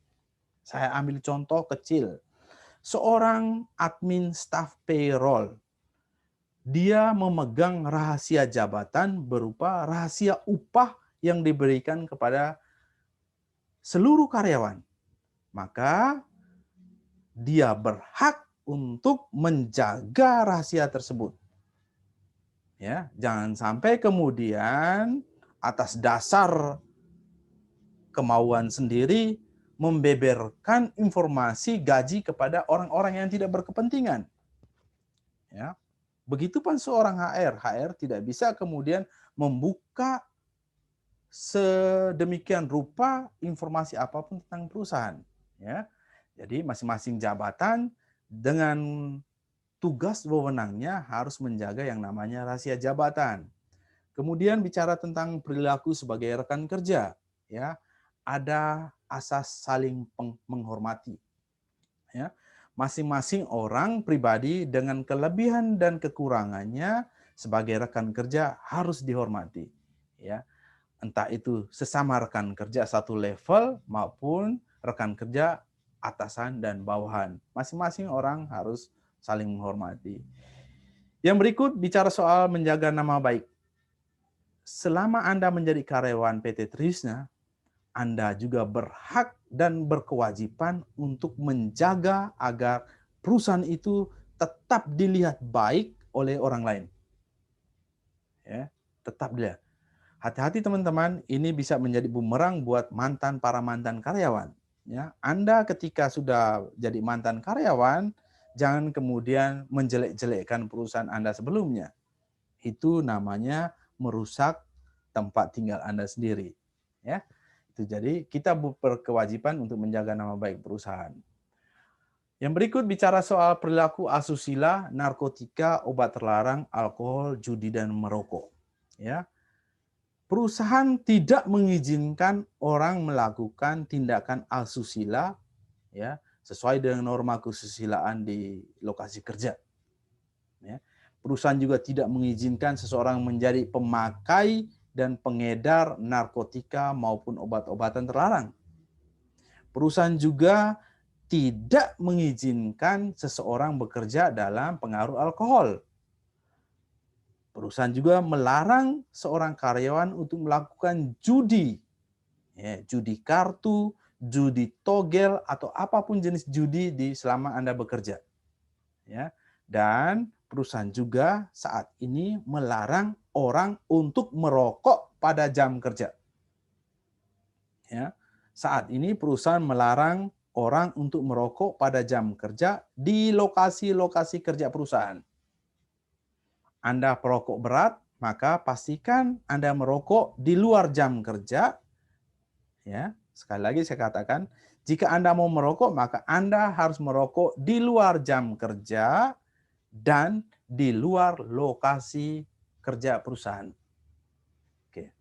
Saya ambil contoh kecil. Seorang admin staff payroll, dia memegang rahasia jabatan berupa rahasia upah yang diberikan kepada seluruh karyawan. Maka dia berhak untuk menjaga rahasia tersebut. Ya, jangan sampai kemudian atas dasar kemauan sendiri membeberkan informasi gaji kepada orang-orang yang tidak berkepentingan. Ya. Begitupun seorang HR tidak bisa kemudian membuka sedemikian rupa informasi apapun tentang perusahaan. Ya. Jadi masing-masing jabatan dengan tugas wewenangnya harus menjaga yang namanya rahasia jabatan. Kemudian bicara tentang perilaku sebagai rekan kerja, ya, ada asas saling menghormati. Ya, masing-masing orang pribadi dengan kelebihan dan kekurangannya sebagai rekan kerja harus dihormati. Ya, entah itu sesama rekan kerja satu level maupun rekan kerja atasan dan bawahan. Masing-masing orang harus saling menghormati. Yang berikut bicara soal menjaga nama baik. Selama Anda menjadi karyawan PT Trisna, Anda juga berhak dan berkewajiban untuk menjaga agar perusahaan itu tetap dilihat baik oleh orang lain. Ya, tetap dilihat. Hati-hati teman-teman, ini bisa menjadi bumerang buat para mantan karyawan. Ya, Anda ketika sudah jadi mantan karyawan, jangan kemudian menjelek-jelekkan perusahaan Anda sebelumnya. Itu namanya merusak tempat tinggal Anda sendiri. Ya, itu jadi kita berkewajiban untuk menjaga nama baik perusahaan. Yang berikut bicara soal perilaku asusila, narkotika, obat terlarang, alkohol, judi dan merokok. Ya, perusahaan tidak mengizinkan orang melakukan tindakan asusila, ya, sesuai dengan norma kesusilaan di lokasi kerja. Ya. Perusahaan juga tidak mengizinkan seseorang menjadi pemakai dan pengedar narkotika maupun obat-obatan terlarang. Perusahaan juga tidak mengizinkan seseorang bekerja dalam pengaruh alkohol. Perusahaan juga melarang seorang karyawan untuk melakukan judi, ya, judi kartu, judi togel, atau apapun jenis judi di selama Anda bekerja. Ya. Dan perusahaan juga saat ini melarang orang untuk merokok pada jam kerja. Ya. Saat ini perusahaan melarang orang untuk merokok pada jam kerja di lokasi-lokasi kerja perusahaan. Anda perokok berat, maka pastikan Anda merokok di luar jam kerja. Ya, sekali lagi saya katakan, jika Anda mau merokok, maka Anda harus merokok di luar jam kerja dan di luar lokasi kerja perusahaan. Oke.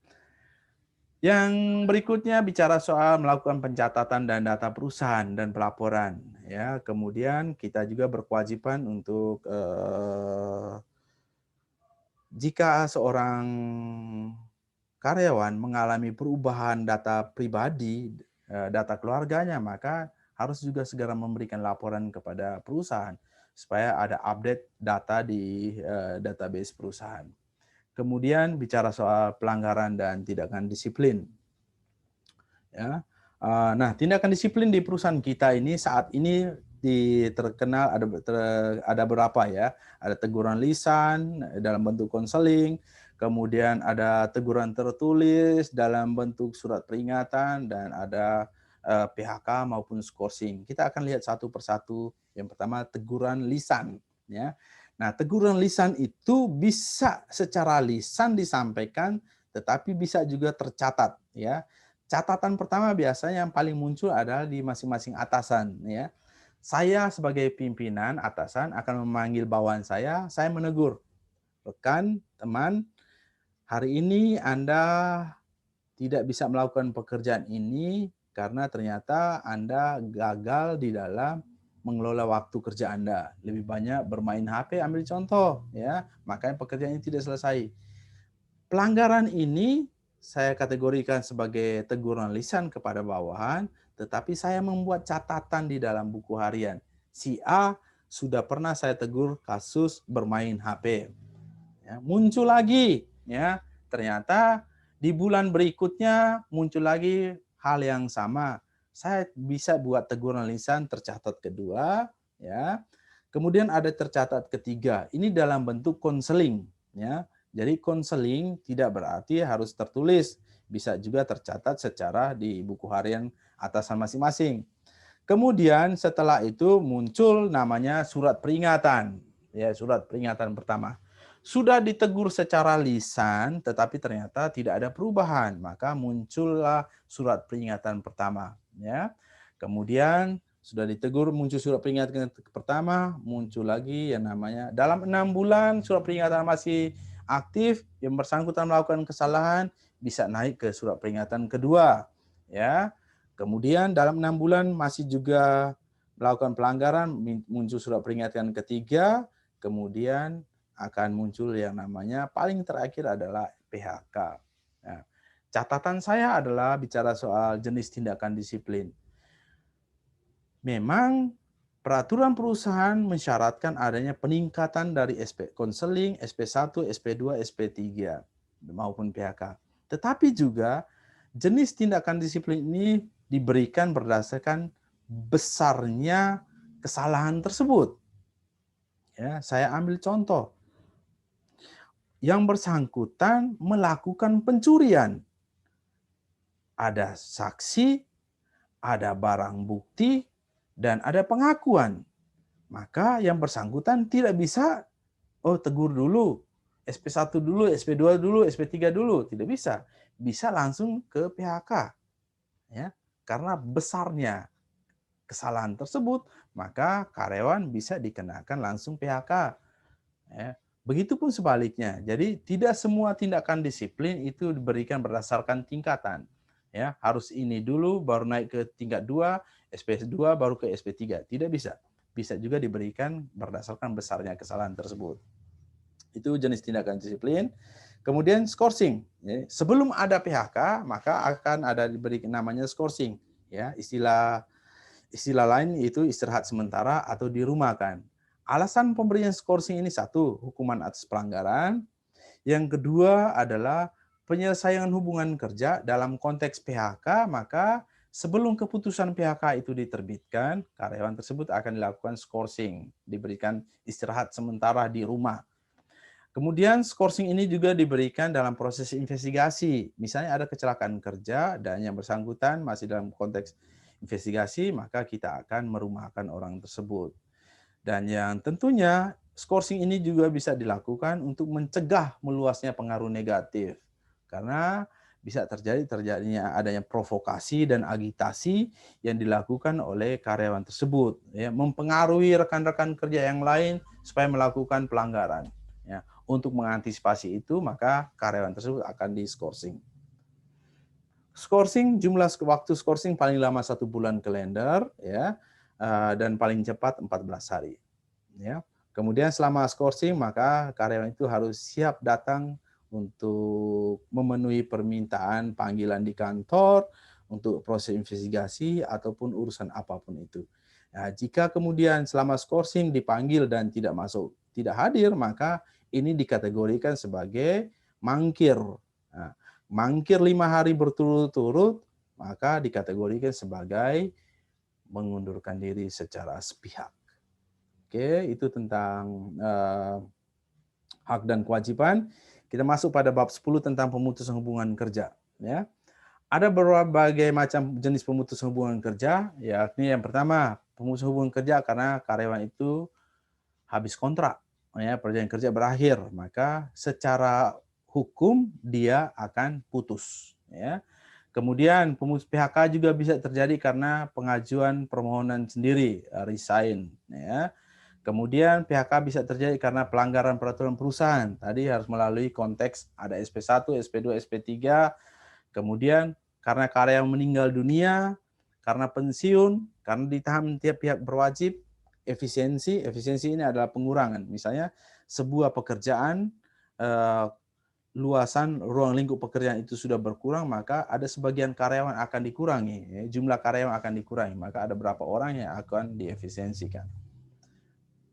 Yang berikutnya bicara soal melakukan pencatatan dan data perusahaan dan pelaporan. Ya, kemudian kita juga berkewajiban untuk jika seorang karyawan mengalami perubahan data pribadi, data keluarganya, maka harus juga segera memberikan laporan kepada perusahaan supaya ada update data di database perusahaan. Kemudian bicara soal pelanggaran dan tindakan disiplin. Ya. Nah, tindakan disiplin di perusahaan kita ini saat ini terkenal ada berapa ya? Ada teguran lisan dalam bentuk konseling, kemudian ada teguran tertulis dalam bentuk surat peringatan, dan ada PHK maupun skorsing. Kita akan lihat satu persatu. Yang pertama, teguran lisan, ya. Nah, teguran lisan itu bisa secara lisan disampaikan, tetapi bisa juga tercatat, ya. Catatan pertama biasanya yang paling muncul adalah di masing-masing atasan, ya. Saya sebagai pimpinan atasan akan memanggil bawahan saya menegur, rekan, teman, hari ini Anda tidak bisa melakukan pekerjaan ini karena ternyata Anda gagal di dalam mengelola waktu kerja Anda. Lebih banyak bermain HP, ambil contoh, ya. Makanya pekerjaan ini tidak selesai. Pelanggaran ini saya kategorikan sebagai teguran lisan kepada bawahan, tetapi saya membuat catatan di dalam buku harian. Si A sudah pernah saya tegur kasus bermain HP. Ya, muncul lagi, ya. Ternyata di bulan berikutnya muncul lagi hal yang sama. Saya bisa buat teguran lisan tercatat kedua, ya. Kemudian ada tercatat ketiga. Ini dalam bentuk konseling, ya. Jadi konseling tidak berarti harus tertulis, bisa juga tercatat secara di buku harian atasan masing-masing. Kemudian setelah itu muncul namanya surat peringatan, ya, surat peringatan pertama. Sudah ditegur secara lisan, tetapi ternyata tidak ada perubahan, maka muncullah surat peringatan pertama, ya. Kemudian sudah ditegur, muncul surat peringatan pertama, muncul lagi yang namanya dalam 6 bulan surat peringatan masih aktif, yang bersangkutan melakukan kesalahan, bisa naik ke surat peringatan kedua, ya. Kemudian dalam 6 bulan masih juga melakukan pelanggaran, muncul surat peringatan ketiga, kemudian akan muncul yang namanya paling terakhir adalah PHK. Nah, catatan saya adalah bicara soal jenis tindakan disiplin. Memang peraturan perusahaan mensyaratkan adanya peningkatan dari SP konseling, SP1, SP2, SP3 maupun PHK. Tetapi juga jenis tindakan disiplin ini diberikan berdasarkan besarnya kesalahan tersebut. Ya, saya ambil contoh. Yang bersangkutan melakukan pencurian. Ada saksi, ada barang bukti, dan ada pengakuan. Maka yang bersangkutan tidak bisa, tegur dulu, SP1 dulu, SP2 dulu, SP3 dulu. Tidak bisa. Bisa langsung ke PHK. Ya, karena besarnya kesalahan tersebut, maka karyawan bisa dikenakan langsung PHK. Ya. Begitupun sebaliknya. Jadi tidak semua tindakan disiplin itu diberikan berdasarkan tingkatan. Ya, harus ini dulu baru naik ke tingkat 2, SP2 baru ke SP3. Tidak bisa. Bisa juga diberikan berdasarkan besarnya kesalahan tersebut. Itu jenis tindakan disiplin. Kemudian skorsing. Ya, sebelum ada PHK, maka akan ada diberi namanya skorsing. Ya, istilah lain itu istirahat sementara atau dirumahkan. Alasan pemberian skorsing ini satu, hukuman atas pelanggaran. Yang kedua adalah penyelesaian hubungan kerja dalam konteks PHK, maka Sebelum keputusan PHK itu diterbitkan, karyawan tersebut akan dilakukan skorsing, diberikan istirahat sementara di rumah. Kemudian skorsing ini juga diberikan dalam proses investigasi. Misalnya ada kecelakaan kerja dan yang bersangkutan masih dalam konteks investigasi, maka kita akan merumahkan orang tersebut. Dan yang tentunya skorsing ini juga bisa dilakukan untuk mencegah meluasnya pengaruh negatif. Karena bisa terjadinya adanya provokasi dan agitasi yang dilakukan oleh karyawan tersebut, ya, mempengaruhi rekan-rekan kerja yang lain supaya melakukan pelanggaran. Ya, untuk mengantisipasi itu, maka karyawan tersebut akan diskorsing. Skorsing, jumlah waktu skorsing paling lama 1 bulan kalender, ya, dan paling cepat 14 hari. Ya. Kemudian selama skorsing, maka karyawan itu harus siap datang untuk memenuhi permintaan panggilan di kantor untuk proses investigasi ataupun urusan apapun itu. Nah, jika kemudian selama skorsing dipanggil dan tidak masuk, tidak hadir, maka ini dikategorikan sebagai mangkir. Nah, mangkir 5 hari berturut-turut, maka dikategorikan sebagai mengundurkan diri secara sepihak. Oke, itu tentang hak dan kewajiban. Kita masuk pada bab 10 tentang pemutusan hubungan kerja. Ya. Ada berbagai macam jenis pemutusan hubungan kerja. Yakni yang pertama, pemutusan hubungan kerja karena karyawan itu habis kontrak. Ya, perjanjian kerja berakhir. Maka secara hukum dia akan putus. Ya. Kemudian pemutus PHK juga bisa terjadi karena pengajuan permohonan sendiri, resign. Ya. Kemudian PHK bisa terjadi karena pelanggaran peraturan perusahaan. Tadi harus melalui konteks ada SP1, SP2, SP3. Kemudian karena karyawan meninggal dunia, karena pensiun, karena ditahan tiap pihak berwajib, efisiensi ini adalah pengurangan. Misalnya sebuah pekerjaan, luasan ruang lingkup pekerjaan itu sudah berkurang, maka ada sebagian karyawan akan dikurangi. Jumlah karyawan akan dikurangi, maka ada berapa orang yang akan diefisiensikan.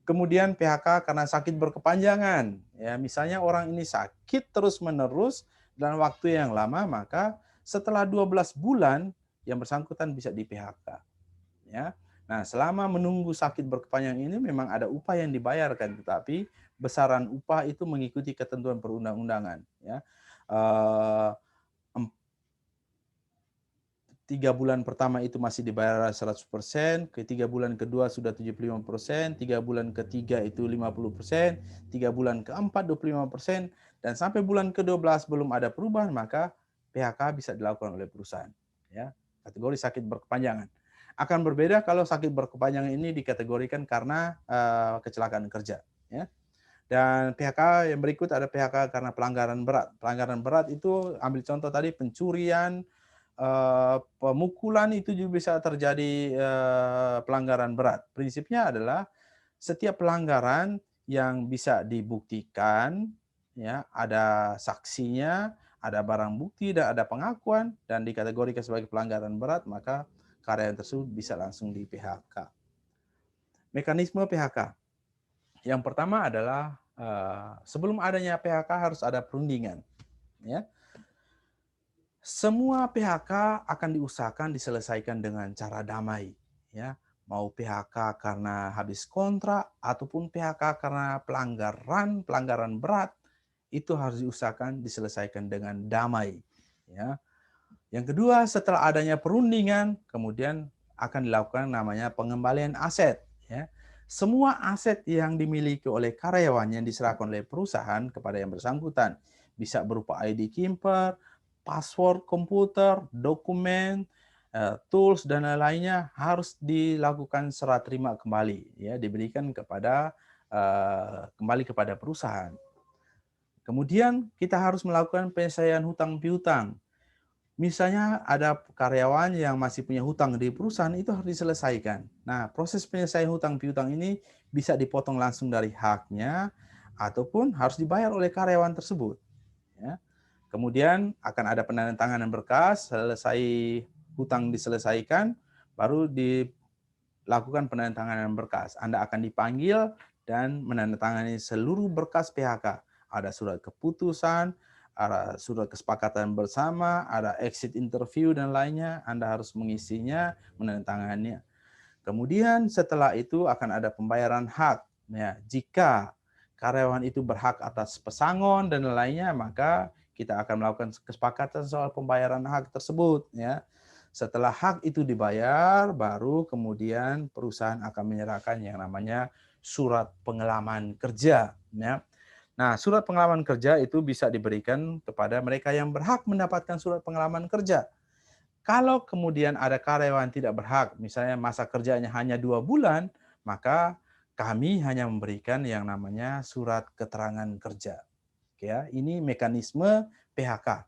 Kemudian PHK karena sakit berkepanjangan. Ya, misalnya orang ini sakit terus-menerus dalam waktu yang lama, maka setelah 12 bulan yang bersangkutan bisa di PHK. Ya. Nah, selama menunggu sakit berkepanjangan ini memang ada upah yang dibayarkan, tetapi besaran upah itu mengikuti ketentuan perundang-undangan. Ya. 3 bulan pertama itu masih dibayar 100%, ke 3 bulan kedua sudah 75%, 3 bulan ketiga itu 50%, 3 bulan keempat 25%, dan sampai bulan ke-12 belum ada perubahan, maka PHK bisa dilakukan oleh perusahaan. Ya, kategori sakit berkepanjangan. Akan berbeda kalau sakit berkepanjangan ini dikategorikan karena kecelakaan kerja. Ya. Dan PHK yang berikut ada PHK karena pelanggaran berat. Pelanggaran berat itu ambil contoh tadi pencurian, pemukulan itu juga bisa terjadi pelanggaran berat. Prinsipnya adalah setiap pelanggaran yang bisa dibuktikan, ya, ada saksinya, ada barang bukti, dan ada pengakuan, dan dikategorikan sebagai pelanggaran berat, maka karyawan tersebut bisa langsung di PHK. Mekanisme PHK. Yang pertama adalah sebelum adanya PHK harus ada perundingan. Ya. Semua PHK akan diusahakan diselesaikan dengan cara damai, ya. Mau PHK karena habis kontrak ataupun PHK karena pelanggaran berat, itu harus diusahakan diselesaikan dengan damai, ya. Yang kedua, setelah adanya perundingan, kemudian akan dilakukan namanya pengembalian aset, ya. Semua aset yang dimiliki oleh karyawan yang diserahkan oleh perusahaan kepada yang bersangkutan bisa berupa ID Kimper, password komputer, dokumen, tools, dan lain-lainnya harus dilakukan serah terima kembali, ya, diberikan kepada kembali kepada perusahaan. Kemudian kita harus melakukan penyelesaian hutang piutang. Misalnya ada karyawan yang masih punya hutang di perusahaan, itu harus diselesaikan. Nah, proses penyelesaian hutang piutang ini bisa dipotong langsung dari haknya ataupun harus dibayar oleh karyawan tersebut. Ya. Kemudian akan ada penandatanganan berkas, selesai hutang diselesaikan, baru dilakukan penandatanganan berkas. Anda akan dipanggil dan menandatangani seluruh berkas PHK. Ada surat keputusan, ada surat kesepakatan bersama, ada exit interview dan lainnya, Anda harus mengisinya, menandatanganinya. Kemudian setelah itu akan ada pembayaran hak. Ya, jika karyawan itu berhak atas pesangon dan lainnya, maka kita akan melakukan kesepakatan soal pembayaran hak tersebut. Ya, setelah hak itu dibayar, baru kemudian perusahaan akan menyerahkan yang namanya surat pengalaman kerja. Ya. Nah, surat pengalaman kerja itu bisa diberikan kepada mereka yang berhak mendapatkan surat pengalaman kerja. Kalau kemudian ada karyawan tidak berhak, misalnya masa kerjanya hanya 2 bulan, maka kami hanya memberikan yang namanya surat keterangan kerja. Ya, ini mekanisme PHK.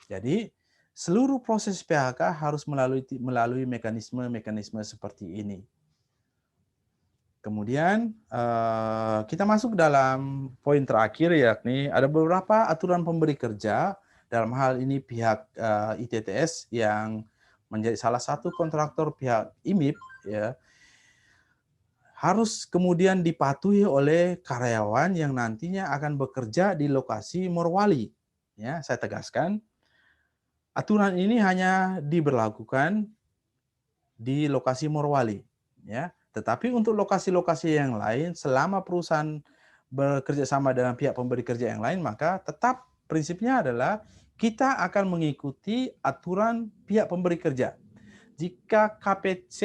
Jadi seluruh proses PHK harus melalui mekanisme seperti ini. Kemudian kita masuk dalam poin terakhir, yakni ada beberapa aturan pemberi kerja, dalam hal ini pihak ITTS yang menjadi salah satu kontraktor pihak IMIP, ya, harus kemudian dipatuhi oleh karyawan yang nantinya akan bekerja di lokasi Morowali. Ya, saya tegaskan, aturan ini hanya diberlakukan di lokasi Morowali. Ya. Tetapi untuk lokasi-lokasi yang lain, selama perusahaan bekerja sama dengan pihak pemberi kerja yang lain, maka tetap prinsipnya adalah kita akan mengikuti aturan pihak pemberi kerja. Jika KPC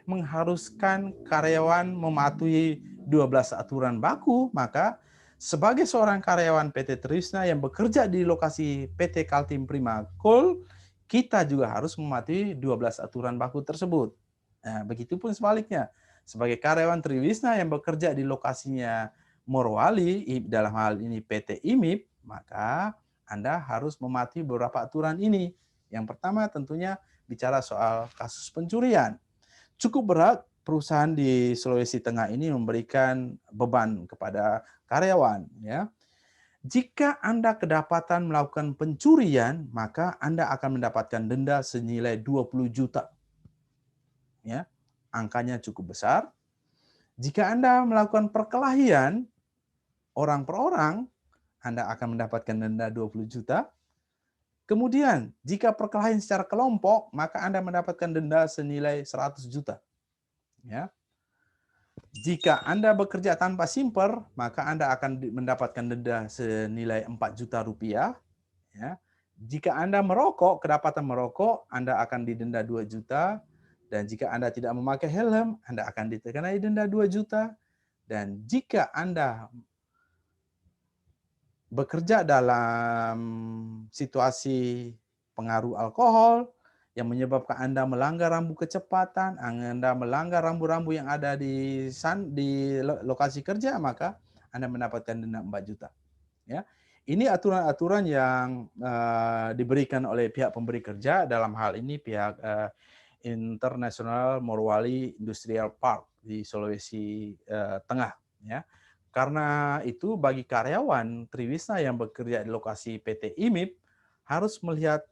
mengharuskan karyawan mematuhi 12 aturan baku, maka sebagai seorang karyawan PT Trisna yang bekerja di lokasi PT Kaltim Prima Coal, kita juga harus mematuhi 12 aturan baku tersebut. Nah, begitupun sebaliknya. Sebagai karyawan Triwisna yang bekerja di lokasinya Morowali, dalam hal ini PT IMIP, maka Anda harus mematuhi beberapa aturan ini. Yang pertama tentunya bicara soal kasus pencurian. Cukup berat perusahaan di Sulawesi Tengah ini memberikan beban kepada karyawan. Ya. Jika Anda kedapatan melakukan pencurian, maka Anda akan mendapatkan denda senilai 20 juta. Ya, angkanya cukup besar. Jika Anda melakukan perkelahian orang per orang, Anda akan mendapatkan denda 20 juta. Kemudian, jika perkelahian secara kelompok, maka Anda mendapatkan denda senilai 100 juta. Ya. Jika Anda bekerja tanpa simper, maka Anda akan mendapatkan denda senilai 4 juta rupiah. Ya. Jika Anda merokok, kedapatan merokok, Anda akan didenda 2 juta. Dan jika Anda tidak memakai helm, Anda akan dikenai denda 2 juta. Dan jika Anda bekerja dalam situasi pengaruh alkohol yang menyebabkan Anda melanggar rambu kecepatan, Anda melanggar rambu-rambu yang ada di lokasi kerja, maka Anda mendapatkan denda 4 juta. Ya. Ini aturan-aturan yang diberikan oleh pihak pemberi kerja, dalam hal ini pihak International Morowali Industrial Park di Sulawesi Tengah. Ya. Karena itu bagi karyawan Triwisna yang bekerja di lokasi PT IMIP harus melihat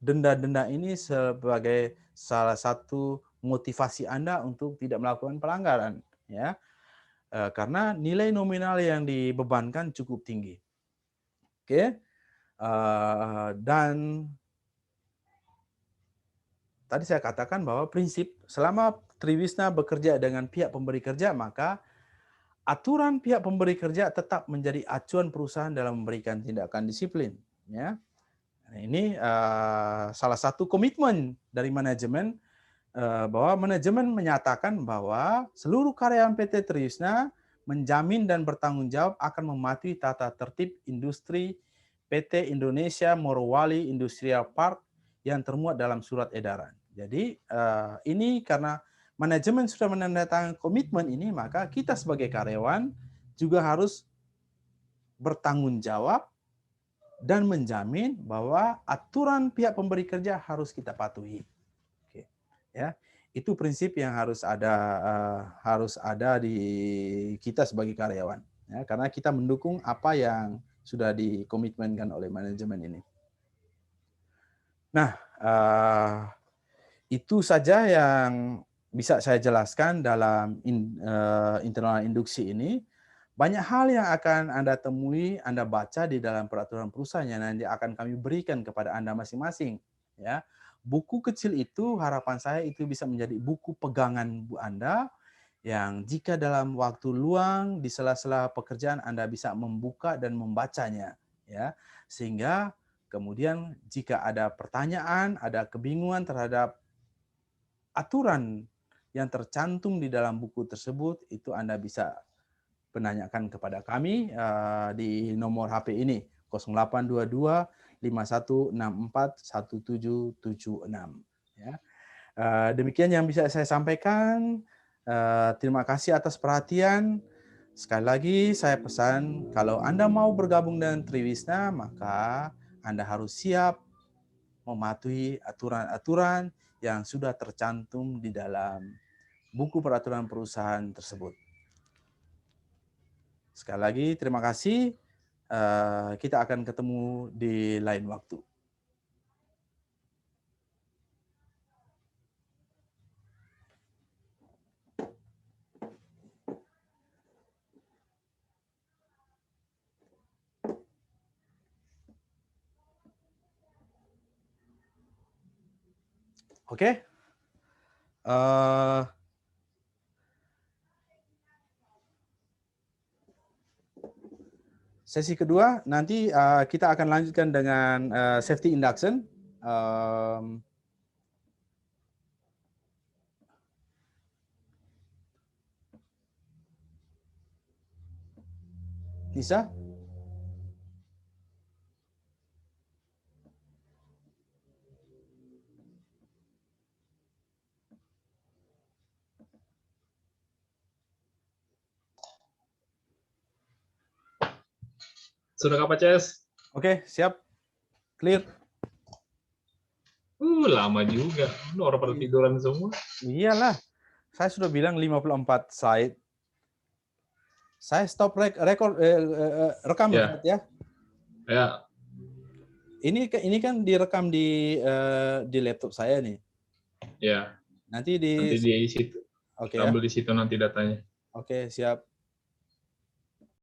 denda-denda ini sebagai salah satu motivasi Anda untuk tidak melakukan pelanggaran. Ya. Karena nilai nominal yang dibebankan cukup tinggi. Oke. Dan tadi saya katakan bahwa prinsip selama Triwisna bekerja dengan pihak pemberi kerja, maka aturan pihak pemberi kerja tetap menjadi acuan perusahaan dalam memberikan tindakan disiplin. Ya. Nah, ini salah satu komitmen dari manajemen, bahwa manajemen menyatakan bahwa seluruh karyawan PT Triwisna menjamin dan bertanggung jawab akan mematuhi tata tertib industri PT Indonesia Morowali Industrial Park yang termuat dalam surat edaran. Jadi ini karena manajemen sudah menandatangani komitmen ini, maka kita sebagai karyawan juga harus bertanggung jawab dan menjamin bahwa aturan pihak pemberi kerja harus kita patuhi. Oke. Ya, itu prinsip yang harus ada di kita sebagai karyawan. Ya, karena kita mendukung apa yang sudah dikomitmenkan oleh manajemen ini. Nah, itu saja yang bisa saya jelaskan dalam internal induksi ini. Banyak hal yang akan Anda temui, Anda baca di dalam peraturan perusahaan yang nanti akan kami berikan kepada Anda masing-masing. Ya, buku kecil itu harapan saya itu bisa menjadi buku pegangan Anda yang jika dalam waktu luang di sela-sela pekerjaan Anda bisa membuka dan membacanya, ya, sehingga kemudian jika ada pertanyaan, ada kebingungan terhadap aturan yang tercantum di dalam buku tersebut, itu Anda bisa menanyakan kepada kami di nomor HP ini 0822 5164 1776 ya. Demikian yang bisa saya sampaikan. Terima kasih atas perhatian. Sekali lagi saya pesan kalau Anda mau bergabung dengan Triwisna maka Anda harus siap mematuhi aturan-aturan yang sudah tercantum di dalam buku peraturan perusahaan tersebut. Sekali lagi terima kasih. Kita akan ketemu di lain waktu. Oke. Sesi kedua nanti kita akan lanjutkan dengan safety induction. Nisa? Sudah Kak Ces? Oke, siap. Clear. Lama juga. Orang pada tiduran semua. Iyalah. Saya sudah bilang 54 slide. Saya stop rekam Ya. ya. Ya. Ini kan direkam di laptop saya nih. Ya. Nanti di situ. Oke, ambil di situ nanti datanya. Oke, siap.